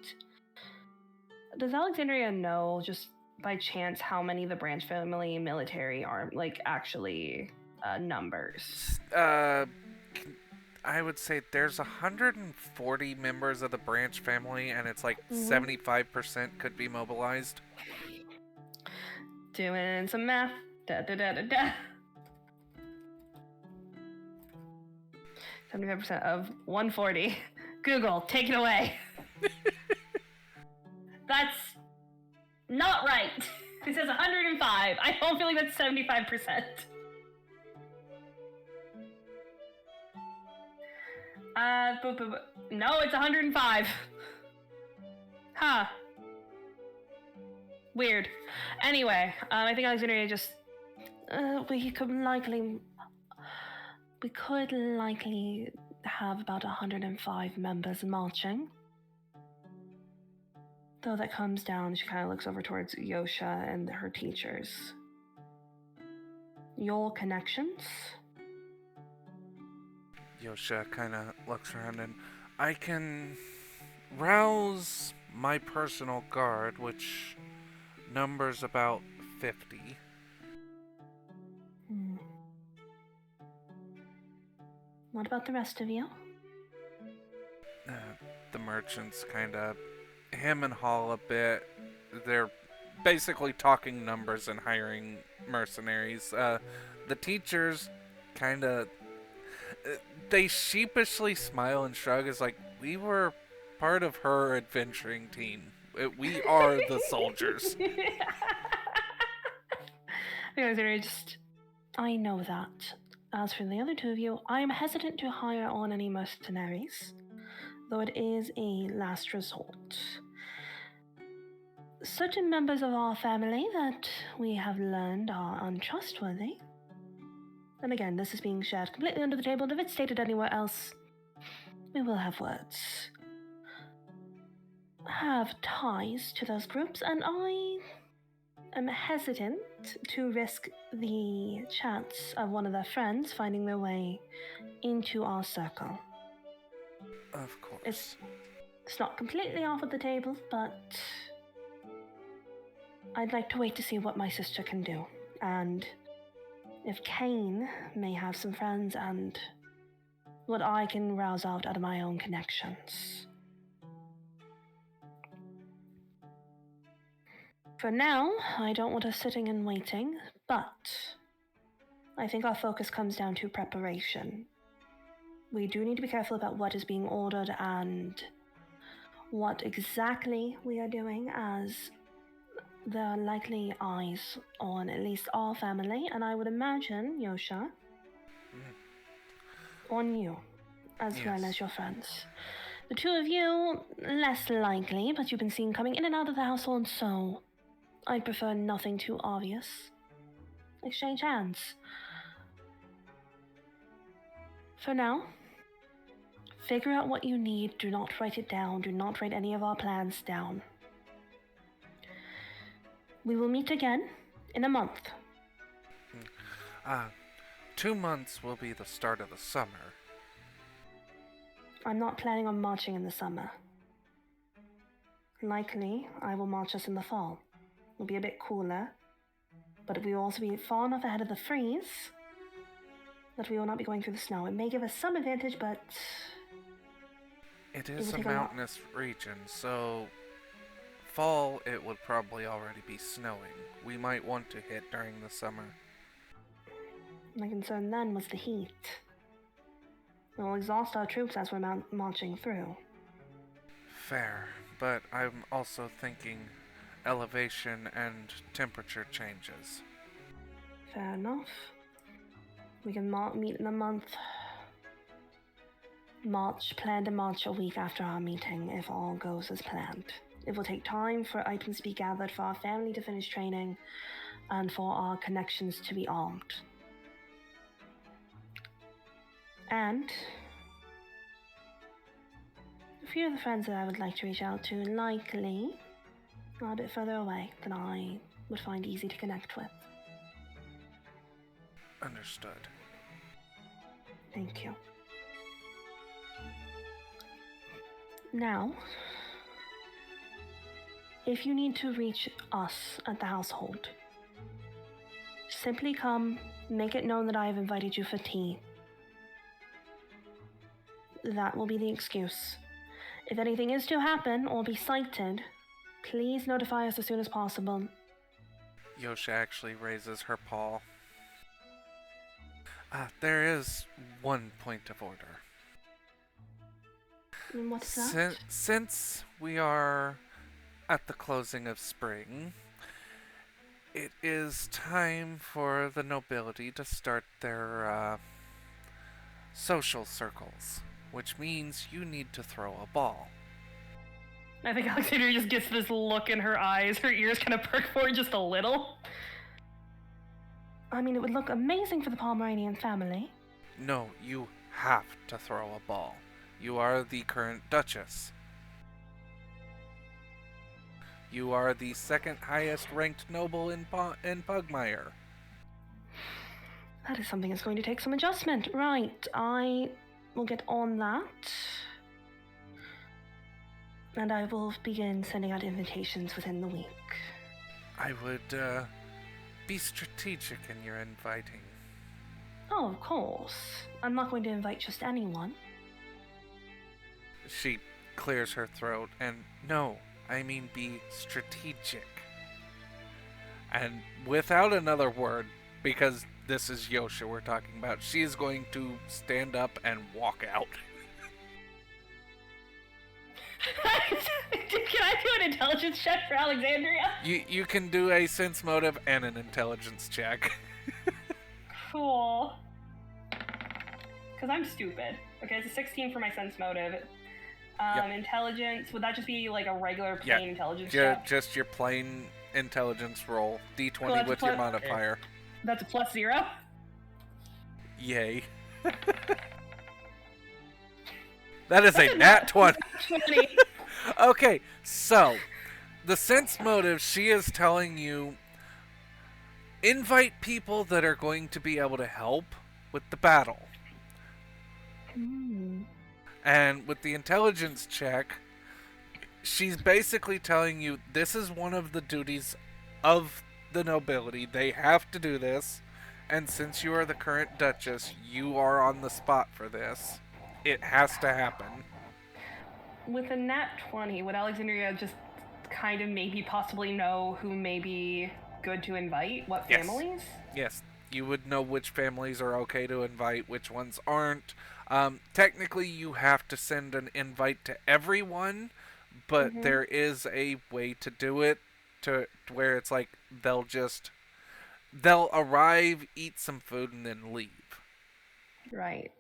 Does Alexandria know, just by chance, how many the branch family military are, like, actually numbers? I would say there's 140 members of the branch family, and it's like 75% could be mobilized. Doing some math. Da da da da da. 75% of 140. Google, take it away. That's not right. It says 105. I don't feel like that's 75%. No, it's 105. Huh. Weird. Anyway, I think Alexandria just... we could likely have about 105 members marching. Though that comes down, she kind of looks over towards Yosha and her teachers. Your connections? Yosha kind of looks around, and I can rouse my personal guard, which numbers about 50. What about the rest of you? The merchants kind of hem and haw a bit. They're basically talking numbers and hiring mercenaries. The teachers kind of... they sheepishly smile and shrug as like, we were part of her adventuring team. We are the soldiers. I know that. As for the other two of you, I am hesitant to hire on any mercenaries, though it is a last resort. Certain members of our family that we have learned are untrustworthy. And again, this is being shared completely under the table, and if it's stated anywhere else, we will have words. Have ties to those groups, and I am hesitant to risk the chance of one of their friends finding their way into our circle. Of course. It's not completely off of the table, but I'd like to wait to see what my sister can do. And if Kane may have some friends and what I can rouse out of my own connections. For now, I don't want us sitting and waiting, but I think our focus comes down to preparation. We do need to be careful about what is being ordered and what exactly we are doing, as there are likely eyes on at least our family, and I would imagine, Yosha, on you, as well as your friends. The two of you, less likely, but you've been seen coming in and out of the household, so I'd prefer nothing too obvious. Exchange hands. For now, figure out what you need. Do not write it down. Do not write any of our plans down. We will meet again in a month. 2 months will be the start of the summer. I'm not planning on marching in the summer. Likely, I will march us in the fall. It'll be a bit cooler, but we will also be far enough ahead of the freeze that we will not be going through the snow. It may give us some advantage, but it is a mountainous region, so fall it would probably already be snowing. We might want to hit during the summer. My concern then was the heat. It will exhaust our troops as we're marching through. Fair, but I'm also thinking elevation and temperature changes. Fair enough. We can meet in a month. Plan to march a week after our meeting if all goes as planned. It will take time for items to be gathered, for our family to finish training, and for our connections to be armed. And a few of the friends that I would like to reach out to likely are a bit further away than I would find easy to connect with. Understood. Thank you. Now, if you need to reach us at the household, simply come, make it known that I have invited you for tea. That will be the excuse. If anything is to happen or be cited, please notify us as soon as possible. Yosha actually raises her paw. There is one point of order. And what's that? Since we are at the closing of spring, it is time for the nobility to start their social circles, which means you need to throw a ball. I think Alexandria just gets this look in her eyes. Her ears kind of perk forward just a little. I mean, it would look amazing for the Pomeranian family. No, you have to throw a ball. You are the current Duchess. You are the second highest ranked noble in Pugmire. That is something that's going to take some adjustment. Right, I will get on that. And I will begin sending out invitations within the week. I would be strategic in your inviting. Oh, of course. I'm not going to invite just anyone. She clears her throat, and no, I mean be strategic. And without another word, because this is Yosha we're talking about, she is going to stand up and walk out. Can I do an intelligence check for Alexandria? You can do a sense motive and an intelligence check. Cool. Because I'm stupid. Okay, it's a 16 for my sense motive. Yep. Intelligence, would that just be like a regular plain intelligence check? Just your plain intelligence roll. D20 Cool, with your modifier. That's a +0? Yay. That is a nat 20. 20. Okay, so the sense motive, she is telling you invite people that are going to be able to help with the battle. And with the intelligence check, she's basically telling you this is one of the duties of the nobility. They have to do this. And since you are the current Duchess, you are on the spot for this. It has to happen. With a nat 20, would Alexandria just kind of maybe possibly know who may be good to invite? What families? Yes. You would know which families are okay to invite, which ones aren't. Technically, you have to send an invite to everyone, but there is a way to do it to where it's like they'll arrive, eat some food, and then leave. Right.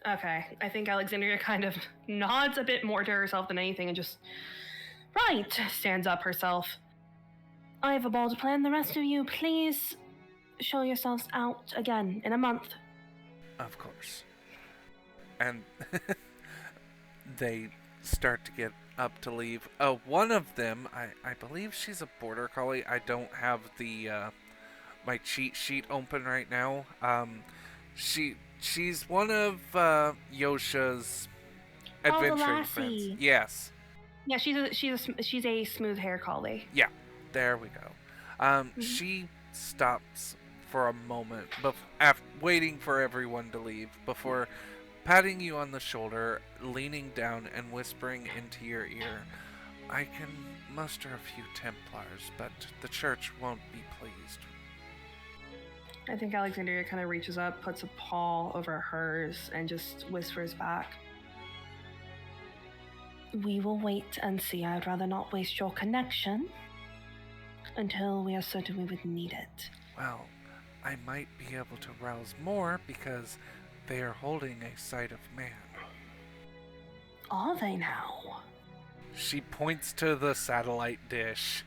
Okay, I think Alexandria kind of nods a bit more to herself than anything and just, stands up herself. I have a ball to play, and the rest of you, please show yourselves out again in a month. Of course. And they start to get up to leave. One of them, I believe she's a border collie. I don't have the my cheat sheet open right now. She's one of Yosha's adventuring friends. Yes. Yeah, she's a smooth hair collie. Yeah, there we go. She stops for a moment, waiting for everyone to leave, before patting you on the shoulder, leaning down and whispering into your ear, I can muster a few Templars, but the church won't be pleased. I think Alexandria kind of reaches up, puts a paw over hers, and just whispers back, we will wait and see. I'd rather not waste your connection until we are certain we would need it. Well, I might be able to rouse more because they are holding a sight of man. Are they now? She points to the satellite dish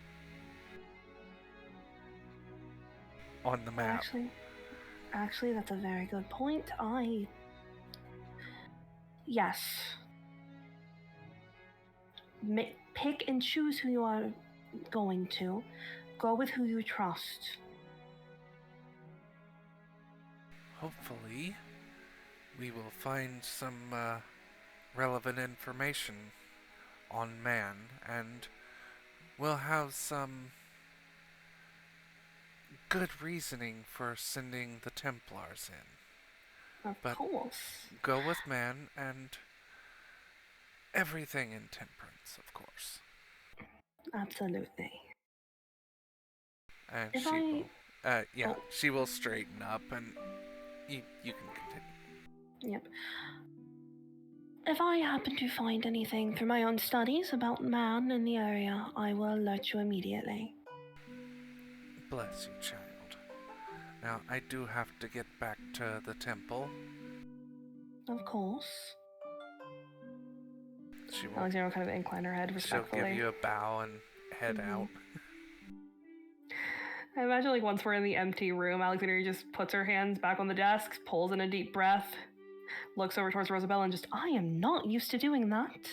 on the map. Actually, that's a very good point. Yes. Pick and choose who you are going to. Go with who you trust. Hopefully, we will find some relevant information on man, and we'll have some good reasoning for sending the Templars in. Of course. Go with man and everything in temperance, of course. Absolutely. And If she will straighten up, and you can continue. Yep. If I happen to find anything through my own studies about man in the area, I will alert you immediately. Bless you, child. Now, I do have to get back to the temple. Of course. She Alexandra will kind of incline her head respectfully. She'll give you a bow and head out. I imagine, like, once we're in the empty room, Alexandria just puts her hands back on the desk, pulls in a deep breath, looks over towards Rosabella and just, I am not used to doing that.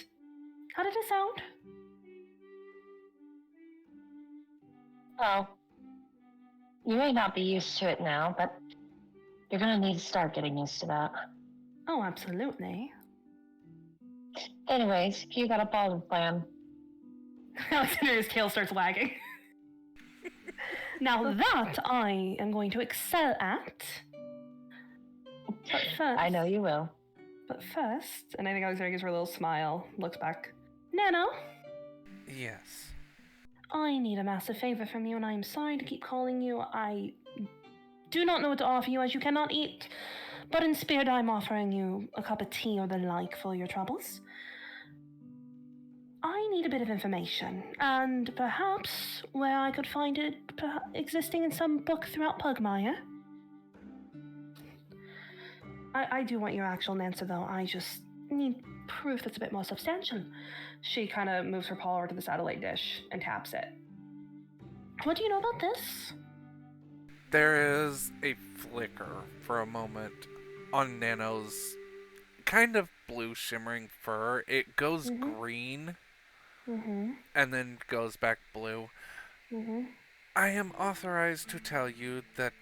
How did it sound? Oh. You may not be used to it now, but you're gonna need to start getting used to that. Oh, absolutely. Anyways, you got a ballroom plan. Alexandria's tail starts wagging. Now that I am going to excel at. But first, I know you will. But first, and I think Alexandria gives her a little smile, looks back. Nano? Yes. I need a massive favor from you, and I am sorry to keep calling you. I do not know what to offer you, as you cannot eat. But in spirit, I'm offering you a cup of tea or the like for your troubles. I need a bit of information, and perhaps where I could find it existing in some book throughout Pugmire. I do want your actual answer, though. I just need proof that's a bit more substantial. She kind of moves her paw over to the satellite dish and taps it. What do you know about this? There is a flicker for a moment on Nano's kind of blue shimmering fur. It goes green and then goes back blue. I am authorized to tell you that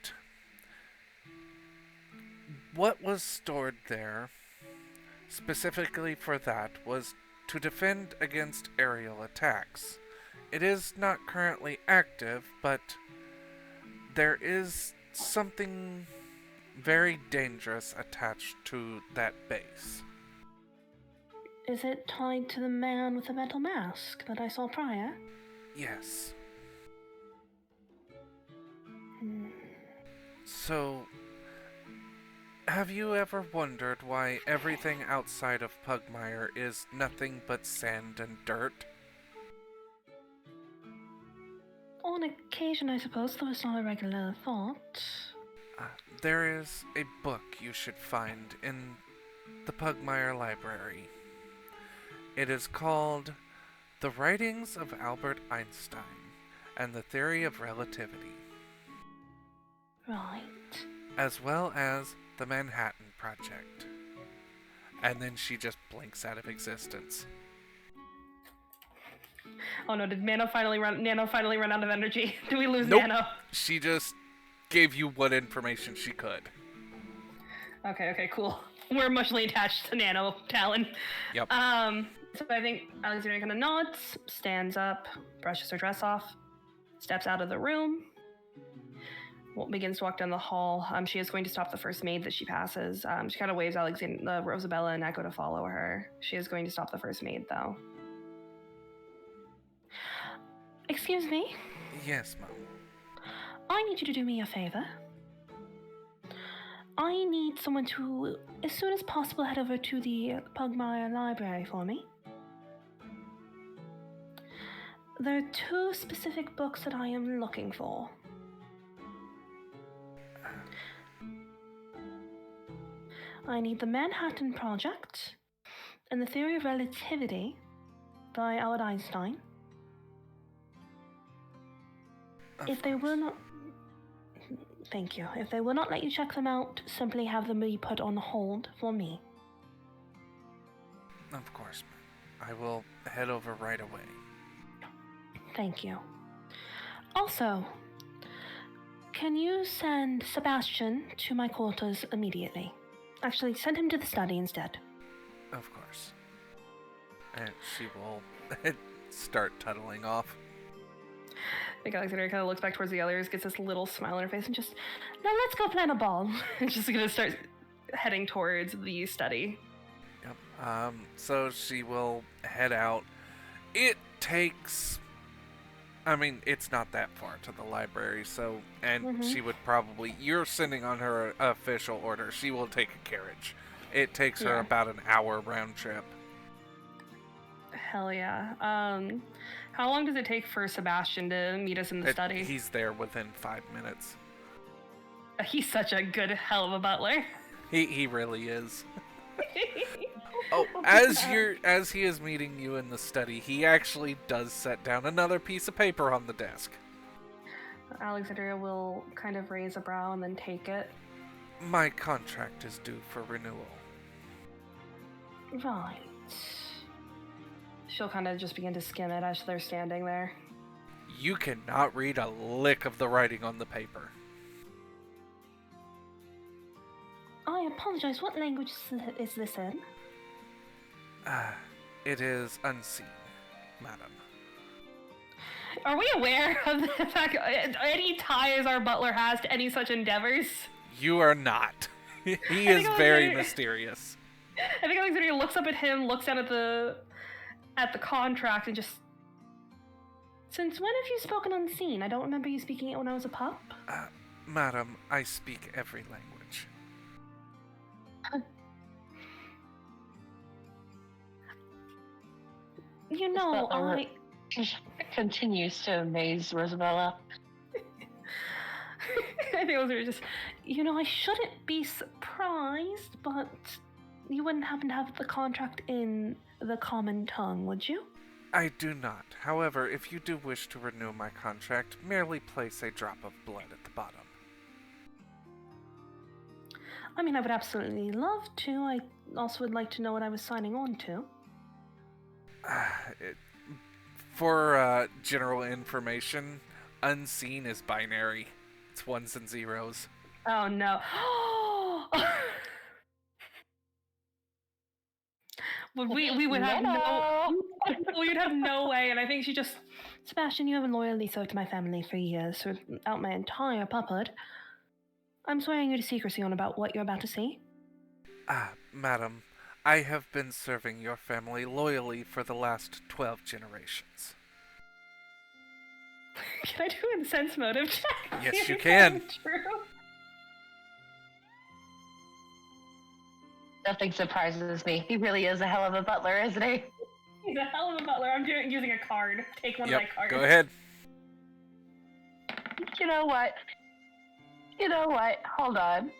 what was stored there, specifically for that, was to defend against aerial attacks. It is not currently active, but there is something very dangerous attached to that base. Is it tied to the man with the metal mask that I saw prior? Yes. So, have you ever wondered why everything outside of Pugmire is nothing but sand and dirt? On occasion, I suppose, though it's not a regular thought. There is a book you should find in the Pugmire Library. It is called The Writings of Albert Einstein and the Theory of Relativity. Right. As well as the Manhattan Project. And then she just blinks out of existence. Oh no, did Nano finally run out of energy? Did we lose Nope. Nano? She just gave you what information she could. Okay, cool. We're emotionally attached to Nano Talon. Yep. So I think Alexandria kind of nods, stands up, brushes her dress off, steps out of the room, begins to walk down the hall. She is going to stop the first maid that she passes. She kind of waves Rosabella and Echo to follow her. She is going to stop the first maid, though. Excuse me? Yes, Mom. I need you to do me a favor. I need someone to, as soon as possible, head over to the Pugmire Library for me. There are two specific books that I am looking for. I need the Manhattan Project and the Theory of Relativity, by Albert Einstein. Of If they course. will not... Thank you. If they will not let you check them out, simply have them be put on hold for me. Of course, ma'am. I will head over right away. Thank you. Also, can you send Sebastian to my quarters immediately? Actually, send him to the study instead. Of course. And she will start tunneling off. I think Alexandria kind of looks back towards the others, gets this little smile on her face, and just, now let's go plan a ball. And just gonna start heading towards the study. Yep. So she will head out. It takes... I mean, it's not that far to the library, so... And she would probably... You're sending on her official order. She will take a carriage. It takes her about an hour round trip. Hell yeah. How long does it take for Sebastian to meet us in the study? He's there within 5 minutes. He's such a good hell of a butler. He really is. Oh, as he is meeting you in the study, he actually does set down another piece of paper on the desk. Alexandria will kind of raise a brow and then take it. My contract is due for renewal. Right. She'll kind of just begin to skim it as they're standing there. You cannot read a lick of the writing on the paper. I apologize, what language is this in? It is unseen, madam. Are we aware of the fact any ties our butler has to any such endeavors? You are not. He is very mysterious. I think Alexandria looks up at him, looks down at the contract, and just... Since when have you spoken unseen? I don't remember you speaking it when I was a pup. Madam, I speak every language. You know, I... continues to amaze Rosabella. I think those are just... You know, I shouldn't be surprised, but you wouldn't happen to have the contract in the common tongue, would you? I do not. However, if you do wish to renew my contract, merely place a drop of blood at the bottom. I mean, I would absolutely love to. I also would like to know what I was signing on to. For general information, unseen is binary. It's ones and zeros. Oh, no. we would have we'd have no way, and I think she just... Sebastian, you have been loyally served my family for years, throughout my entire puphood. I'm swearing you to secrecy on about what you're about to see. Madam, I have been serving your family loyally for the last 12 generations. Can I do a sense motive check? Yes, you can. True. Nothing surprises me. He really is a hell of a butler, isn't he? He's a hell of a butler. I'm using a card. Take one of my cards. Go ahead. You know what? Hold on.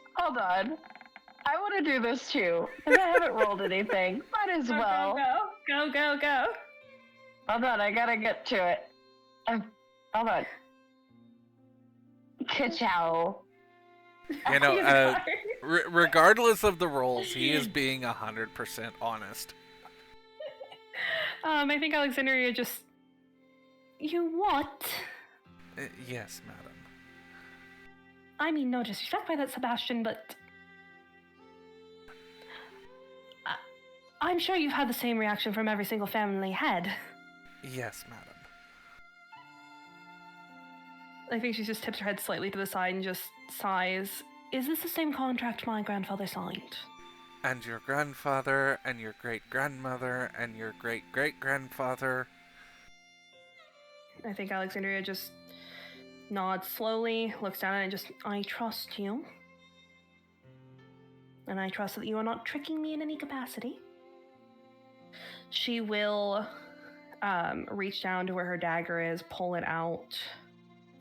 I want to do this too, because I haven't rolled anything. Might as well. Go. Hold on, I gotta get to it. Hold on. Ka-chow. You know, regardless of the rolls, he is being 100% honest. I think Alexandria just... You what? Yes, madam. I mean, no disrespect by that, Sebastian, but... I'm sure you've had the same reaction from every single family head. Yes, madam. I think she just tips her head slightly to the side and just sighs. Is this the same contract my grandfather signed? And your grandfather, and your great-grandmother, and your great-great-grandfather. I think Alexandria just nods slowly, looks down at it, and just, I trust you. And I trust that you are not tricking me in any capacity. She will reach down to where her dagger is, pull it out,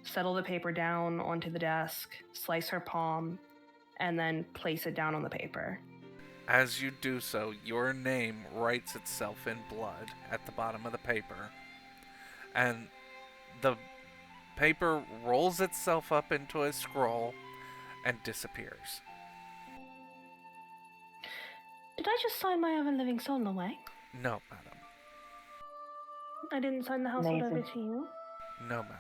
settle the paper down onto the desk, slice her palm, and then place it down on the paper. As you do so, your name writes itself in blood at the bottom of the paper, and the paper rolls itself up into a scroll and disappears. Did I just sign my ever living soul away? No, madam. I didn't sign the household over Amazing. to you. No, madam.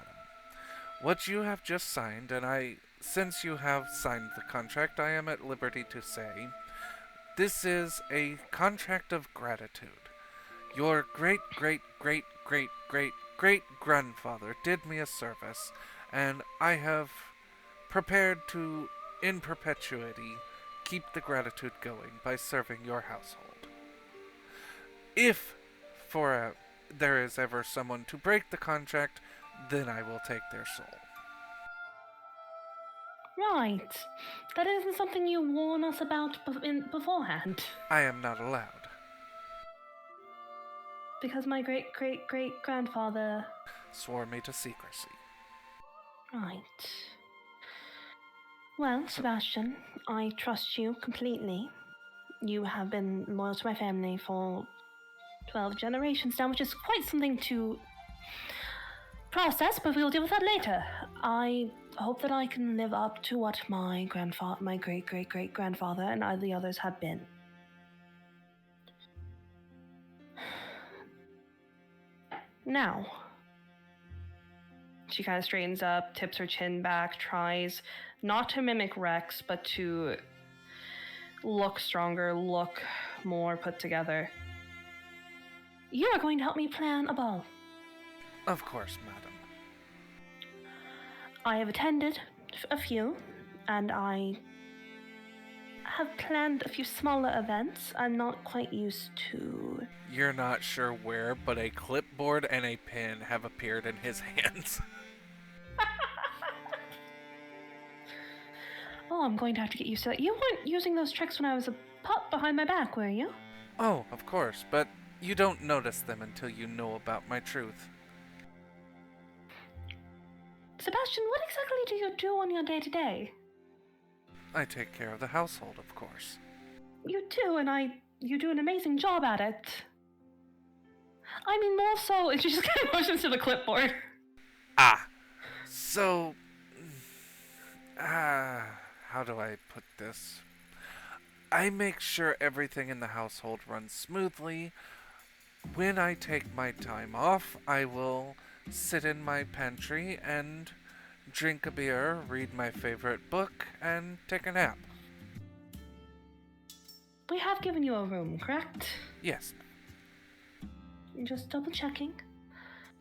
What you have just signed, and since you have signed the contract, I am at liberty to say, this is a contract of gratitude. Your great, great, great, great, great, great grandfather did me a service, and I have prepared to, in perpetuity, keep the gratitude going by serving your household. If there is ever someone to break the contract, then I will take their soul. Right. That isn't something you warn us about beforehand. I am not allowed. Because my great-great-great-grandfather... Swore me to secrecy. Right. Well, Sebastian, I trust you completely. You have been loyal to my family for 12 generations now, which is quite something to process, but we'll deal with that later. I hope that I can live up to what my great-great-great-grandfather and the others have been. Now, she kind of straightens up, tips her chin back, tries not to mimic Rex, but to look stronger, look more put together. You are going to help me plan a ball. Of course, madam. I have attended a few, and I have planned a few smaller events I'm not quite used to. You're not sure where, but a clipboard and a pen have appeared in his hands. Oh, I'm going to have to get used to that. You weren't using those tricks when I was a pup behind my back, were you? Oh, of course, but you don't notice them until you know about my truth. Sebastian, what exactly do you do on your day-to-day? I take care of the household, of course. You do, and you do an amazing job at it. I mean, more so, and she just kind of motions to the clipboard. So... how do I put this? I make sure everything in the household runs smoothly. When I take my time off, I will sit in my pantry and drink a beer, read my favorite book, and take a nap. We have given you a room, correct? Yes. Just double checking.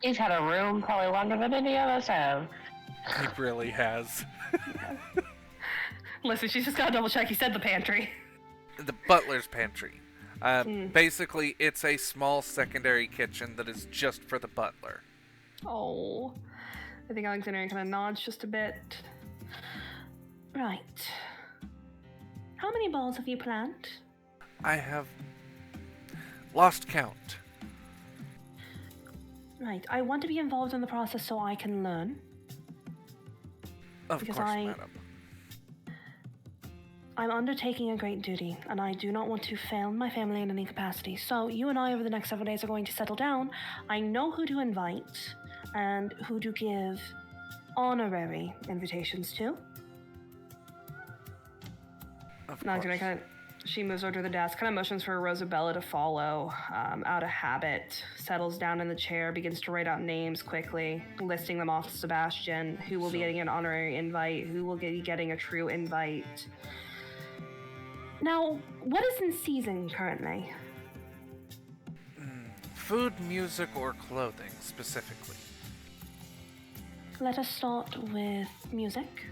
He's had a room probably longer than any of us have. He really has. Listen, she's just gotta double check. He said the pantry. The butler's pantry. Basically, it's a small secondary kitchen that is just for the butler. Oh. I think Alexandria kind of nods just a bit. Right. How many balls have you planned? I have lost count. Right. I want to be involved in the process so I can learn. Of Because course, madam. I'm undertaking a great duty, and I do not want to fail my family in any capacity. So you and I, over the next several days, are going to settle down. I know who to invite and who to give honorary invitations to. Of Now, course. she moves over to the desk, kind of motions for Rosabella to follow, out of habit, settles down in the chair, begins to write out names quickly, listing them off to Sebastian, who will be getting an honorary invite, who will be getting a true invite. Now, what is in season currently? Food, music, or clothing, specifically. Let us start with music.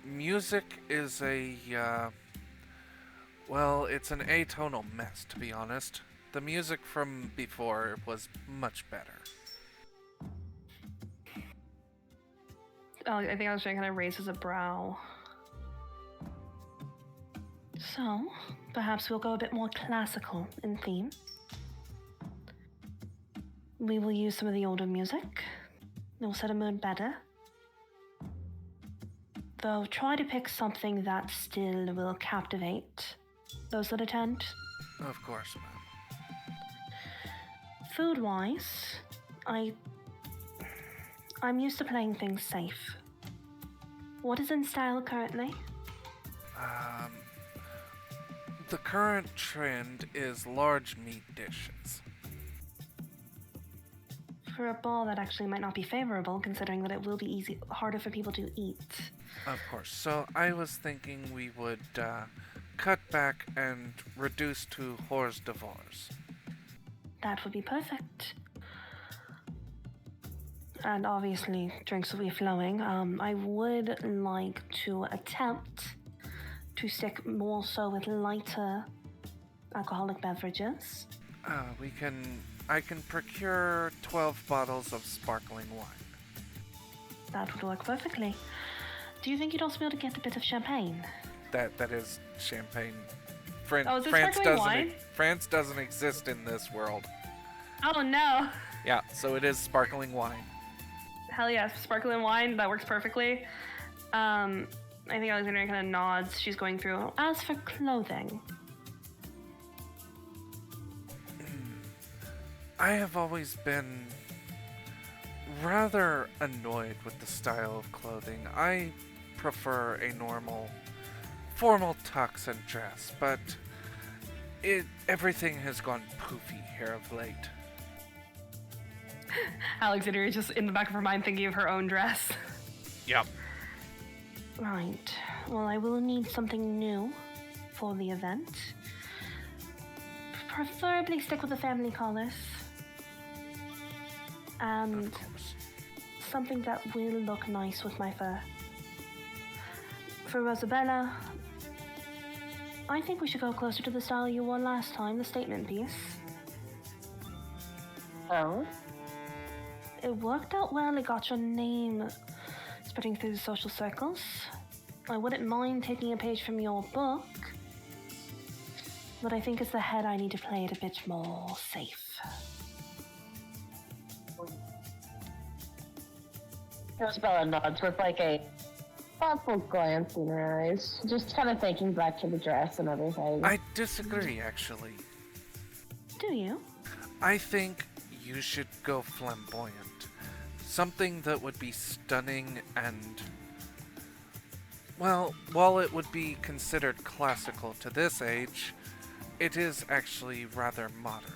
Music is it's an atonal mess, to be honest. The music from before was much better. I think Alexandria kind of raises a brow. So, perhaps we'll go a bit more classical in theme. We will use some of the older music. It will set a mood better. Though, try to pick something that still will captivate those that attend. Of course, ma'am. Food-wise, I'm used to playing things safe. What is in style currently? The current trend is large meat dishes. For a ball, that actually might not be favorable, considering that it will be harder for people to eat. Of course. So I was thinking we would cut back and reduce to hors d'oeuvres. That would be perfect. And obviously, drinks will be flowing. I would like to attempt to stick more so with lighter alcoholic beverages. I can procure 12 bottles of sparkling wine. That would work perfectly. Do you think you'd also be able to get a bit of champagne? That is champagne. Is it sparkling wine? France doesn't exist in this world. Oh no! Yeah, so it is sparkling wine. Hell yeah, sparkling wine, that works perfectly. I think Alexandria kind of nods. She's going through. As for clothing, I have always been rather annoyed with the style of clothing. I prefer a normal, formal tux and dress, but everything has gone poofy here of late. Alexandria is just in the back of her mind thinking of her own dress. Yep. Right. Well, I will need something new for the event. Preferably stick with the family colors. And Of course. something that will look nice with my fur. For Rosabella, I think we should go closer to the style you wore last time, the statement piece. Oh? It worked out well, it got your name spreading through the social circles. I wouldn't mind taking a page from your book, but I think as the head I need to play it a bit more safe. Rosabella nods with like a thoughtful glance in her eyes, just kind of thinking back to the dress and everything. I disagree, actually. Do you? I think you should go flamboyant. Something that would be stunning and... Well, while it would be considered classical to this age, it is actually rather modern.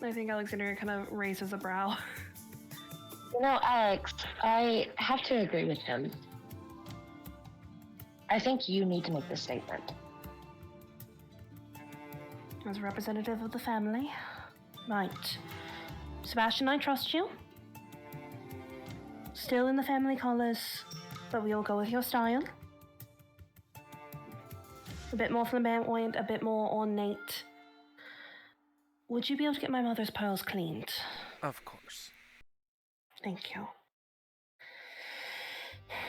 I think Alexandria kind of raises a brow. You know, Alex, I have to agree with him. I think you need to make this statement. As a representative of the family. Right. Sebastian, I trust you. Still in the family colors, but we will go with your style. A bit more flamboyant, a bit more ornate. Would you be able to get my mother's pearls cleaned? Of course. Thank you.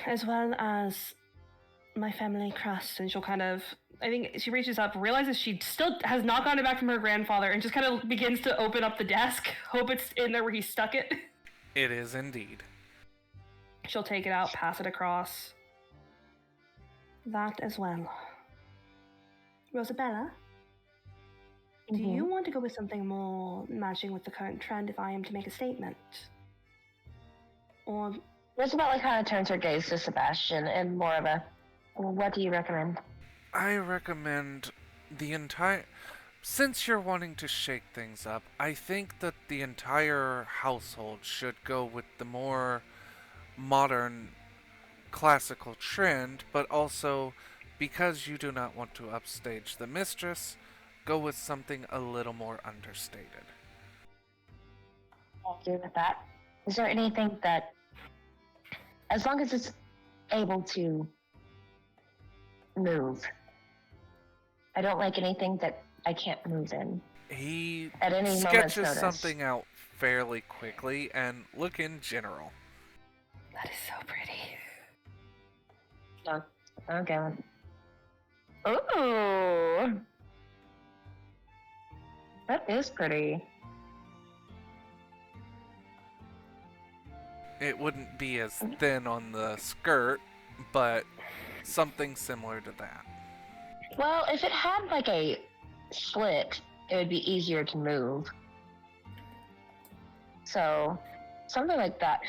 As well as my family crest, and she'll kind of, I think she reaches up, realizes she still has not gotten it back from her grandfather, and just kind of begins to open up the desk. Hope it's in there where he stuck it. It is indeed. She'll take it out, pass it across. That as well. Rosabella, do you want to go with something more matching with the current trend if I am to make a statement? Or Rosabella kind of turns her gaze to Sebastian and more of a, what do you recommend? I recommend the entire... Since you're wanting to shake things up, I think that the entire household should go with the more modern classical trend, but also, because you do not want to upstage the mistress, go with something a little more understated. I'll agree with that. Is there anything that, as long as it's able to move, I don't like anything that I can't move in. He At any moment's sketches notice. something out fairly quickly, and look in general. that is so pretty. Oh, okay. Ooh. That is pretty. It wouldn't be as thin on the skirt, but something similar to that. Well, if it had like a slit, it would be easier to move. So, something like that.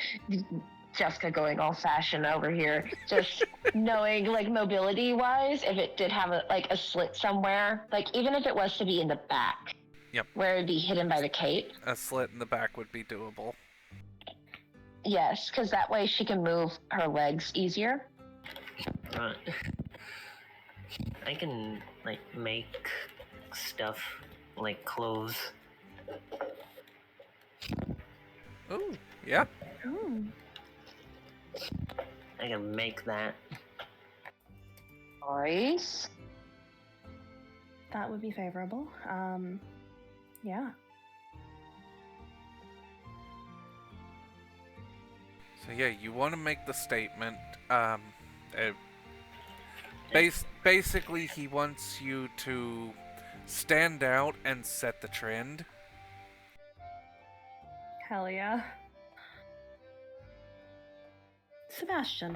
Jessica going all fashion over here, just knowing like mobility wise, if it did have a slit somewhere, like even if it was to be in the back, Yep. where it'd be hidden by the cape. A slit in the back would be doable. Yes, because that way she can move her legs easier. Right. I can like make stuff like clothes. Ooh, yeah. Ooh. I can make that. Nice. That would be favorable. Yeah. So yeah, you want to make the statement. Basically, he wants you to stand out and set the trend. Hell yeah. Sebastian,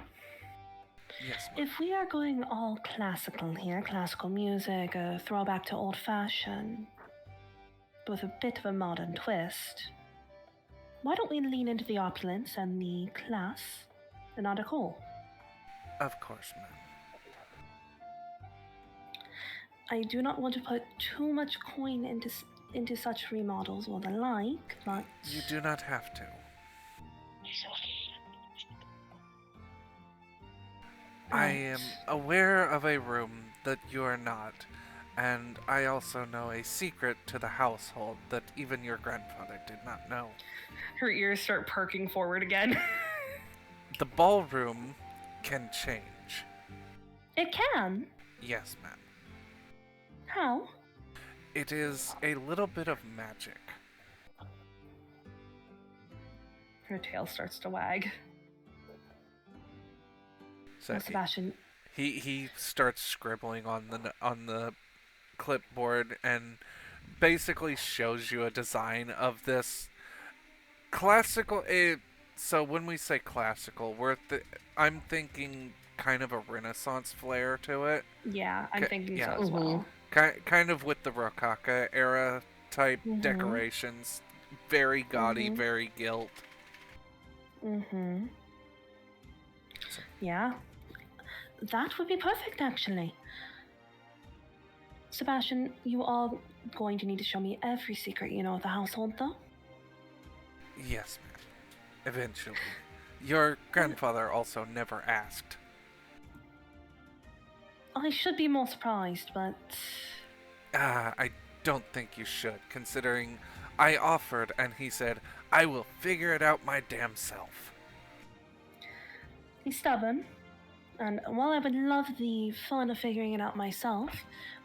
Yes, ma'am. if we are going all classical here, classical music, a throwback to old fashioned, with a bit of a modern twist, why don't we lean into the opulence and the class and not a cool? Of course, ma'am. I do not want to put too much coin into such remodels or the like, but You do not have to. I am aware of a room that you are not, and I also know a secret to the household that even your grandfather did not know. her ears start perking forward again. The ballroom can change. It can. Yes, ma'am. How? It is a little bit of magic. Her tail starts to wag. So Oh, Sebastian, he starts scribbling on the clipboard and basically shows you a design of this classical. So when we say classical, I'm thinking kind of a Renaissance flair to it. yeah, I'm thinking yeah. so as well. Kind of with the Rococo era type Mhm. decorations, very gaudy, Mhm. very gilt. Mm-hmm. Yeah. That would be perfect, actually. Sebastian, you are going to need to show me every secret you know of the household, though. Yes, ma'am. Eventually. Your grandfather also never asked. I should be more surprised, but I don't think you should, considering I offered and he said, I will figure it out my damn self. he's stubborn. And while I would love the fun of figuring it out myself,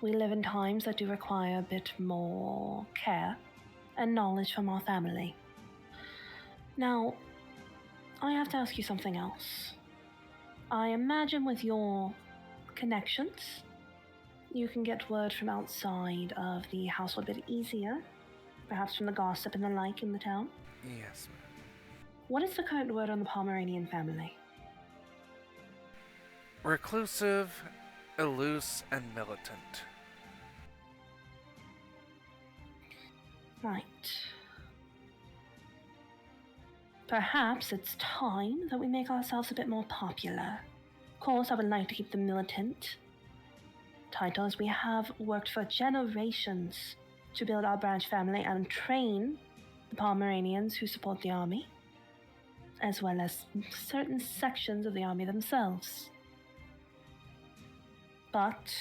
we live in times that do require a bit more care and knowledge from our family. Now, I have to ask you something else. I imagine with your connections, you can get word from outside of the household a bit easier, perhaps from the gossip and the like in the town. Yes, ma'am. What is the current word on the Pomeranian family? Reclusive, elusive, and militant. Right. Perhaps it's time that we make ourselves a bit more popular. Of course, I would like to keep the militant title, as we have worked for generations to build our branch family and train the Pomeranians who support the army, as well as certain sections of the army themselves. But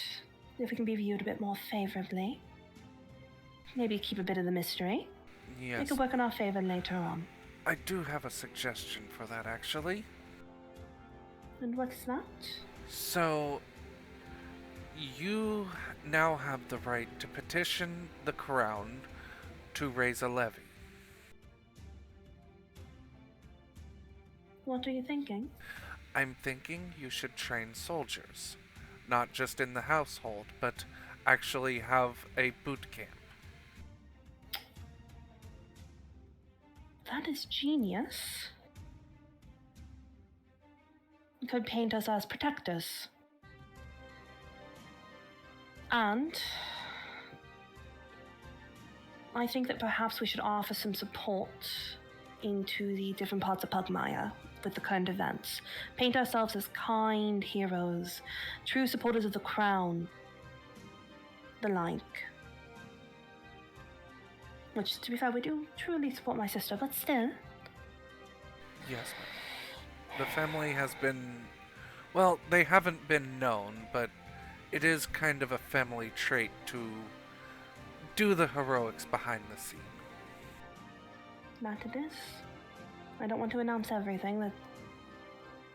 if we can be viewed a bit more favorably, maybe keep a bit of the mystery, it Yes. could work in our favor later on. I do have a suggestion for that, actually. And what's that? So, you now have the right to petition the crown to raise a levy. What are you thinking? I'm thinking you should train soldiers. Not just in the household, but actually have a boot camp. That is genius. You could paint us as protectors. And I think that perhaps we should offer some support into the different parts of Pugmire with the current events. Paint ourselves as kind heroes, true supporters of the crown, the like. Which, to be fair, we do truly support my sister, but still. Yes, ma'am. The family has been... Well, they haven't been known, but it is kind of a family trait to do the heroics behind the scene. That it is. I don't want to announce everything, but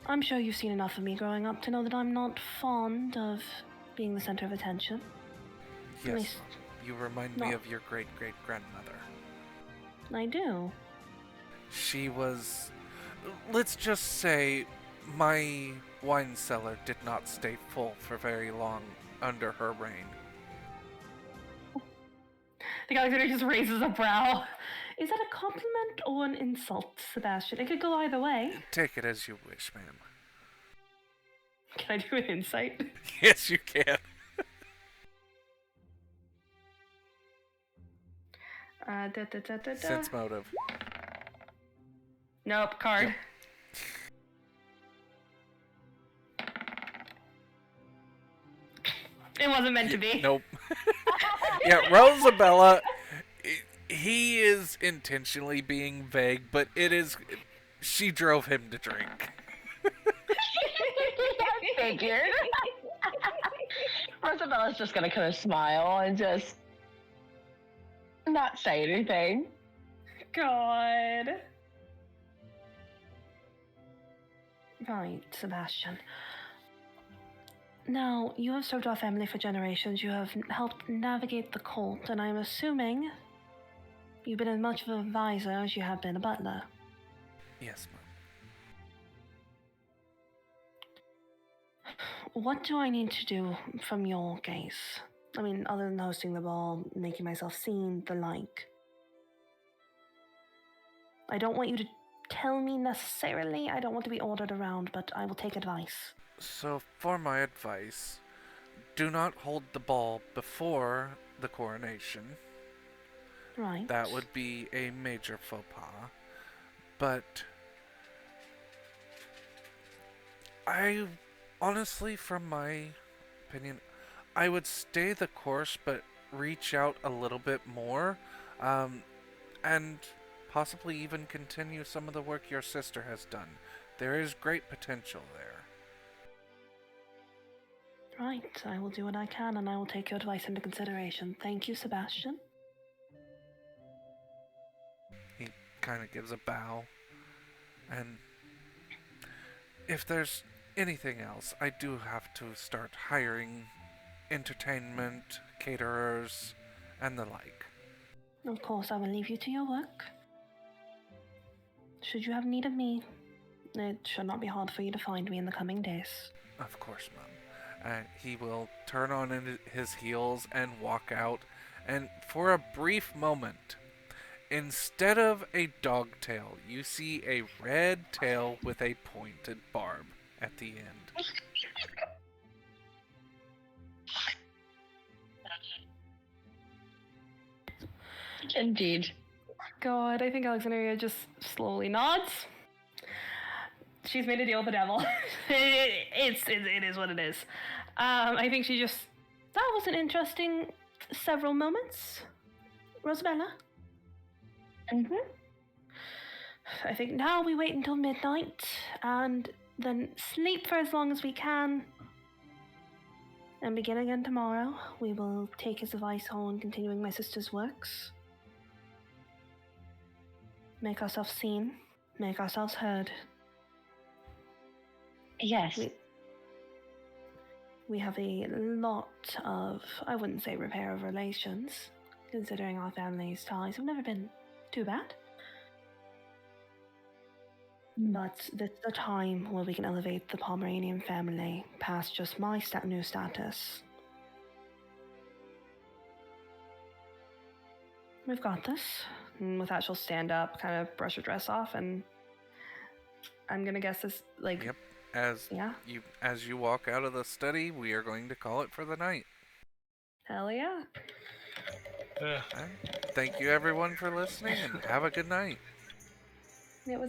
I'm sure you've seen enough of me growing up to know that I'm not fond of being the center of attention. Yes, you remind me of your great-great-grandmother. I do. She was... Let's just say my wine cellar did not stay full for very long under her reign. The Alexander just raises a brow. Is that a compliment or an insult, Sebastian? It could go either way. Take it as you wish, ma'am. Can I do an insight? Yes, you can. Sense motive. Nope, card. Yep. It wasn't meant to be. Nope. Yeah, Rosabella, he is intentionally being vague, but it is... She drove him to drink. I figured. Rosabella's just gonna kind of smile and just not say anything. God. Right, Sebastian. Now, you have served our family for generations. You have helped navigate the cult, and I'm assuming you've been as much of an advisor as you have been a butler. Yes, ma'am. What do I need to do from your gaze? I mean, other than hosting the ball, making myself seen, the like. I don't want you to tell me necessarily. I don't want to be ordered around, but I will take advice. So, for my advice, do not hold the ball before the coronation. Right. That would be a major faux pas. But I honestly, from my opinion, I would stay the course, but reach out a little bit more, and possibly even continue some of the work your sister has done. There is great potential there. Right, I will do what I can, and I will take your advice into consideration. Thank you, Sebastian. He kind of gives a bow. And if there's anything else, I do have to start hiring entertainment, caterers, and the like. Of course, I will leave you to your work. Should you have need of me, it should not be hard for you to find me in the coming days. Of course, Mum. He will turn on his heels and walk out, and for a brief moment, instead of a dog tail, you see a red tail with a pointed barb at the end. Indeed. God, I think Alexandria just slowly nods. She's made a deal with the devil. It is what it is. I think she just... That was an interesting several moments. Rosabella? Mm-hmm. I think now we wait until midnight, and then sleep for as long as we can. And begin again tomorrow. We will take his advice on continuing my sister's works. Make ourselves seen. Make ourselves heard. Yes. We have a lot of, I wouldn't say repair of relations, considering our family's ties have never been too bad. But this is a time where we can elevate the Pomeranian family past just my new status. We've got this. And with that, she'll stand up, kind of brush her dress off, and I'm gonna guess this, like... Yep. As you walk out of the study, we are going to call it for the night. Hell yeah. All right. Thank you everyone for listening, and have a good night. It was